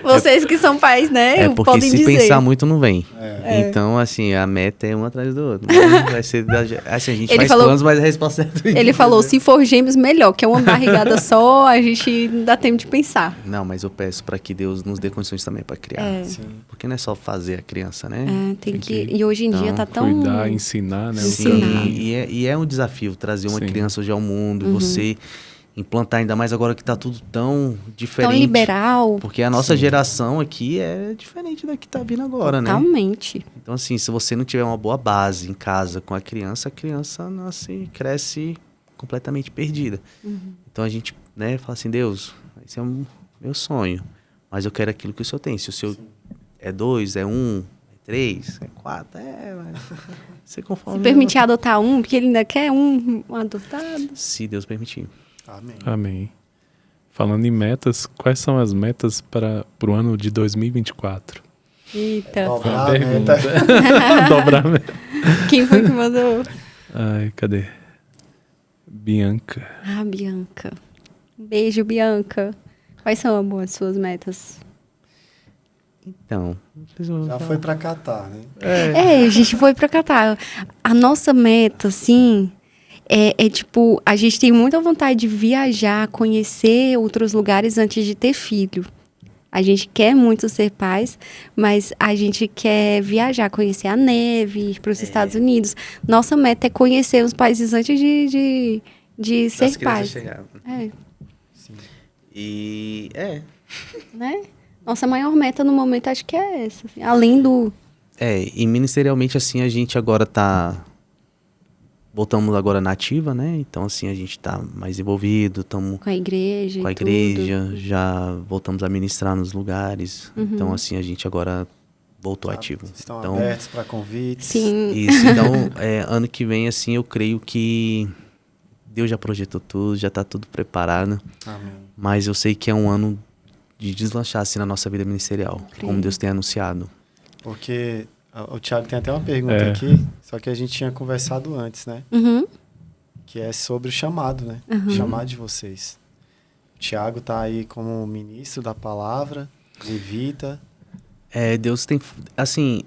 Vocês que são pais, né? Porque podem se dizer. pensar muito não vem. Então, assim, a meta é um atrás do outro. Vai ser assim, a gente Ele faz falou, planos, mas a resposta é do Ele falou, se for gêmeos, melhor, que é uma barrigada só, a gente não dá tempo de pensar. Não, mas eu peço para que Deus nos dê condições também para criar. Porque não é só fazer a criança, né? Tem que... E hoje em dia tá tão... Cuidar, ensinar, né? Ensinar. E é um desafio trazer uma criança hoje ao mundo, você implantar, ainda mais agora que tá tudo tão diferente. Tão liberal. Porque a nossa geração aqui é diferente da que tá vindo agora, né? Totalmente. Então, assim, se você não tiver uma boa base em casa com a criança nasce, cresce completamente perdida. Então, a gente, né, fala assim, Deus, esse é o meu sonho, mas eu quero aquilo que o Senhor tem. Se o Senhor é 2, é 1, é 3, é 4, você conforme... Se permitir adotar um, porque ele ainda quer um adotado. Se Deus permitir. Amém. Amém. Falando em metas, quais são as metas para o ano de 2024? Eita. Dobrar a meta. Dobrar a meta. Quem foi que mandou? Ai, cadê? Bianca. Ah, Bianca. Um beijo, Bianca. Quais são as suas metas? Então... Já foi pra Catar, né? A gente foi pra Catar. A nossa meta, assim... É tipo, a gente tem muita vontade de viajar, conhecer outros lugares antes de ter filho. A gente quer muito ser pais, mas a gente quer viajar, conhecer a neve, ir para os Estados Unidos. Nossa meta é conhecer os países antes de ser pais. Sim. E né? Nossa maior meta no momento acho que é essa. Assim, além do... E ministerialmente, assim, a gente agora voltamos agora na ativa, né? Então, assim, a gente tá mais envolvido, estamos... Com a igreja Com a igreja, já voltamos a ministrar nos lugares. Então, assim, a gente agora voltou ativo. Estão então, abertos para convites. Sim. Isso, então, ano que vem, assim, eu creio que Deus já projetou tudo, já tá tudo preparado. Amém. Mas eu sei que é um ano de deslanchar, assim, na nossa vida ministerial, como Deus tem anunciado. Porque... O Thiago tem até uma pergunta aqui, só que a gente tinha conversado antes, né? Que é sobre o chamado, né? O chamado de vocês. O Thiago tá aí como ministro da palavra, levita. Deus tem... Assim,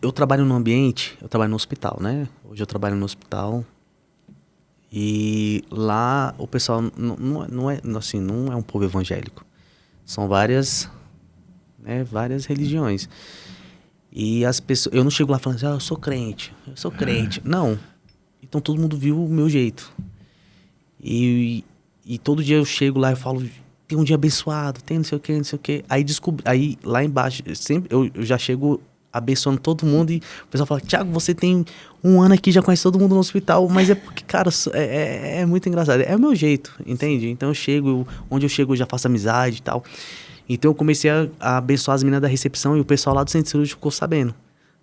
eu trabalho no hospital, né? Hoje eu trabalho no hospital. E lá o pessoal não é um povo evangélico. São várias religiões. E as pessoas... Eu não chego lá falando assim, eu sou crente. Não. Então todo mundo viu o meu jeito. E todo dia eu chego lá e falo, tem um dia abençoado, tem não sei o quê. Aí lá embaixo, sempre eu já chego abençoando todo mundo e o pessoal fala, Thiago, você tem um ano aqui, já conhece todo mundo no hospital, mas é porque, cara, é muito engraçado. É o meu jeito, entende? Então onde eu chego eu já faço amizade e tal. Então eu comecei a abençoar as meninas da recepção e o pessoal lá do centro cirúrgico ficou sabendo.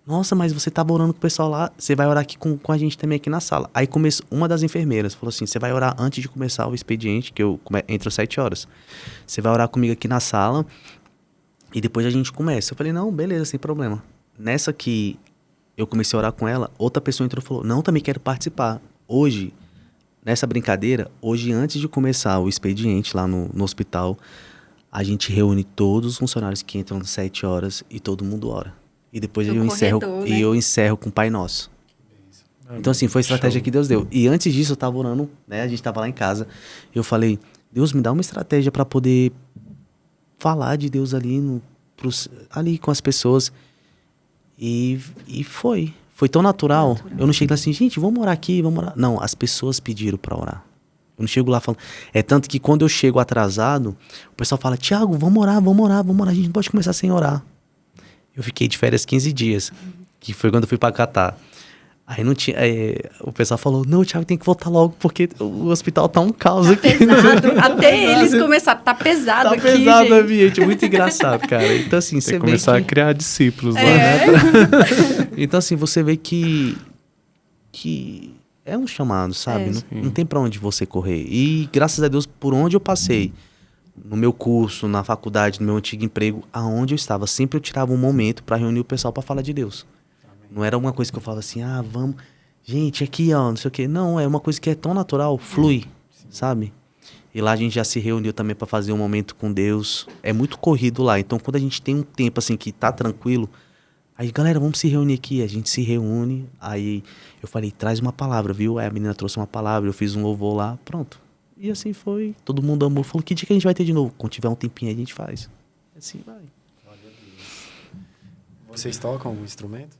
Nossa, mas você tava orando com o pessoal lá, você vai orar aqui com a gente também aqui na sala. Aí uma das enfermeiras falou assim, você vai orar antes de começar o expediente, que eu entro às 7 horas. Você vai orar comigo aqui na sala e depois a gente começa. Eu falei, não, beleza, sem problema. Nessa que eu comecei a orar com ela, outra pessoa entrou e falou, não, também quero participar. Hoje, nessa brincadeira, antes de começar o expediente lá no hospital, a gente reúne todos os funcionários que entram às 7 horas e todo mundo ora. E depois eu encerro com o Pai Nosso. Então, assim, foi a estratégia que Deus deu. E antes disso, eu tava orando, né? A gente tava lá em casa. Eu falei, Deus, me dá uma estratégia para poder falar de Deus ali, ali com as pessoas. E foi. Foi tão natural. Eu não cheguei lá assim, gente, vamos orar aqui, vamos orar. Não, as pessoas pediram para orar. Eu não chego lá falando... tanto que quando eu chego atrasado, o pessoal fala, Thiago, vamos orar. A gente não pode começar sem orar. Eu fiquei de férias 15 dias, que foi quando eu fui pra Catar. Aí não tinha... o pessoal falou, não, o Thiago tem que voltar logo, porque o hospital tá um caos aqui. Pesado. Até eles começaram, tá pesado aqui, pesado o ambiente, muito engraçado, cara. Então, assim, você vê começar a criar discípulos lá, né? Então, assim, você vê que é um chamado, sabe? Não tem pra onde você correr. E, graças a Deus, por onde eu passei, no meu curso, na faculdade, no meu antigo emprego, aonde eu estava, sempre eu tirava um momento para reunir o pessoal para falar de Deus. Amém. Não era uma coisa que eu falava assim, vamos, gente, aqui, ó, não sei o quê. Não, é uma coisa que é tão natural, flui, sabe? E lá a gente já se reuniu também para fazer um momento com Deus. É muito corrido lá. Então, quando a gente tem um tempo assim que tá tranquilo, aí, galera, vamos se reunir aqui. A gente se reúne. Aí eu falei, traz uma palavra, viu? Aí a menina trouxe uma palavra, eu fiz um louvor lá, pronto. E assim foi. Todo mundo amou. Falou, que dia que a gente vai ter de novo? Quando tiver um tempinho, a gente faz. E assim vai. Vocês tocam algum instrumento?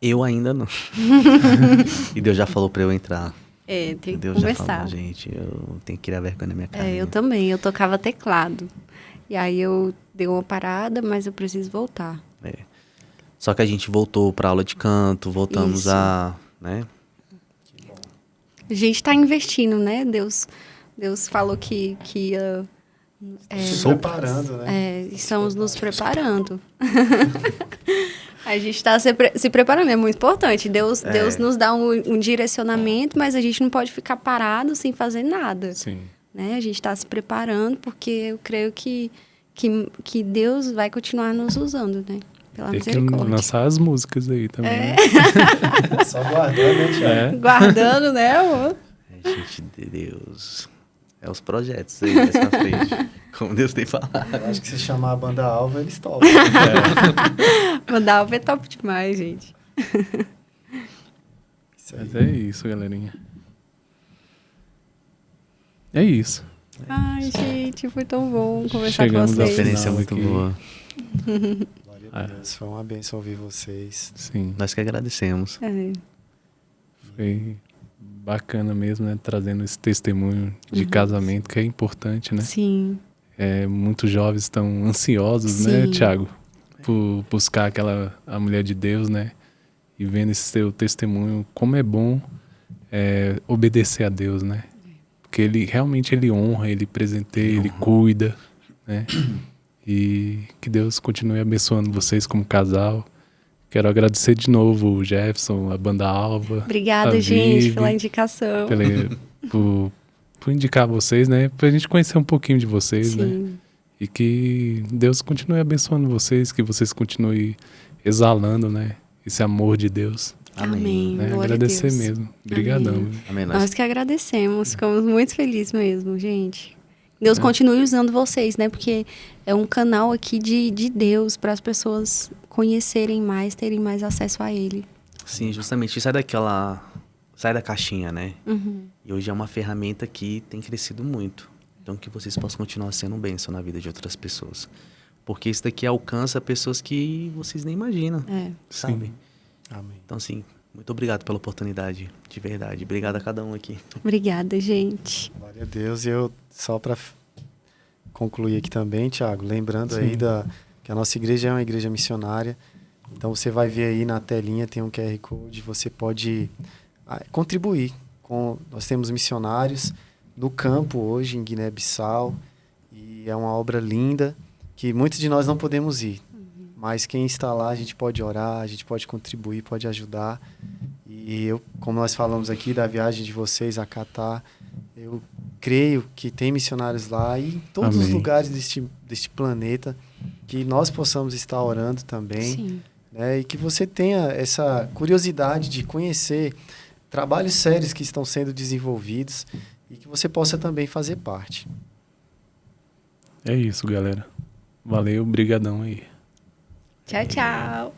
Eu ainda não. E Deus já falou para eu entrar. Tem que Deus conversar. já falou, gente, eu tenho que criar vergonha na minha cara. Eu também, eu tocava teclado. E aí eu dei uma parada, mas eu preciso voltar. Só que a gente voltou para aula de canto, voltamos Isso. né? A gente tá investindo, né? Deus falou que ia... Se preparando, né? Estamos nos preparando. A gente está se preparando, é muito importante. Deus nos dá um direcionamento, mas a gente não pode ficar parado sem fazer nada. Sim. Né? A gente está se preparando porque eu creio que Deus vai continuar nos usando, né? Pela Tem que misericórdia. lançar as músicas aí também. Né? Só guardando, né, Thiago? Guardando, né, amor? Gente de Deus. É os projetos aí, mais pra frente. Como Deus tem falado. Eu acho que se chamar a banda alva, eles topam. Mandar o top demais, gente. Mas é isso, galerinha. É isso. Ai, gente, foi tão bom conversar Chegamos com ao A vocês. experiência é Final muito aqui. boa. Glória a Deus, foi uma bênção ouvir vocês. Sim. Nós que agradecemos. Foi bacana mesmo, né? Trazendo esse testemunho de casamento, que é importante, né? Sim. Muitos jovens estão ansiosos, né, Sim. Thiago? Por buscar a mulher de Deus, né? E vendo esse seu testemunho, como é bom obedecer a Deus, né? Porque ele honra, ele presenteia, ele cuida, né? E que Deus continue abençoando vocês como casal. Quero agradecer de novo o Jefferson, a banda Alva. Obrigada, a gente, Vivi, pela indicação. por indicar vocês, né? Pra gente conhecer um pouquinho de vocês, né? Sim. E que Deus continue abençoando vocês, que vocês continuem exalando, né? Esse amor de Deus. Amém. Né? Glória a Agradecer Deus. mesmo. Obrigadão. Amém. Amém. Nós que agradecemos, ficamos muito felizes mesmo, gente. Deus continue usando vocês, né? Porque é um canal aqui de Deus para as pessoas conhecerem mais, terem mais acesso a Ele. Sim, justamente. Sai da caixinha, né? E hoje é uma ferramenta que tem crescido muito. Então que vocês possam continuar sendo um bênção na vida de outras pessoas. Porque isso daqui alcança pessoas que vocês nem imaginam, sabe? Sim. Amém. Então, assim, muito obrigado pela oportunidade, de verdade. Obrigado a cada um aqui. Obrigada, gente. Glória a Deus. E eu, só para concluir aqui também, Thiago, lembrando aí que a nossa igreja é uma igreja missionária. Então, você vai ver aí na telinha, tem um QR Code, você pode contribuir. Nós temos missionários no campo hoje, em Guiné-Bissau, e é uma obra linda que muitos de nós não podemos ir. Mas quem está lá, a gente pode orar, a gente pode contribuir, pode ajudar. E como nós falamos aqui da viagem de vocês a Catar, eu creio que tem missionários lá e em todos os lugares deste planeta, que nós possamos estar orando também. Sim. Né? E que você tenha essa curiosidade de conhecer trabalhos sérios que estão sendo desenvolvidos e que você possa também fazer parte. É isso, galera. Valeu, brigadão aí. Tchau, tchau.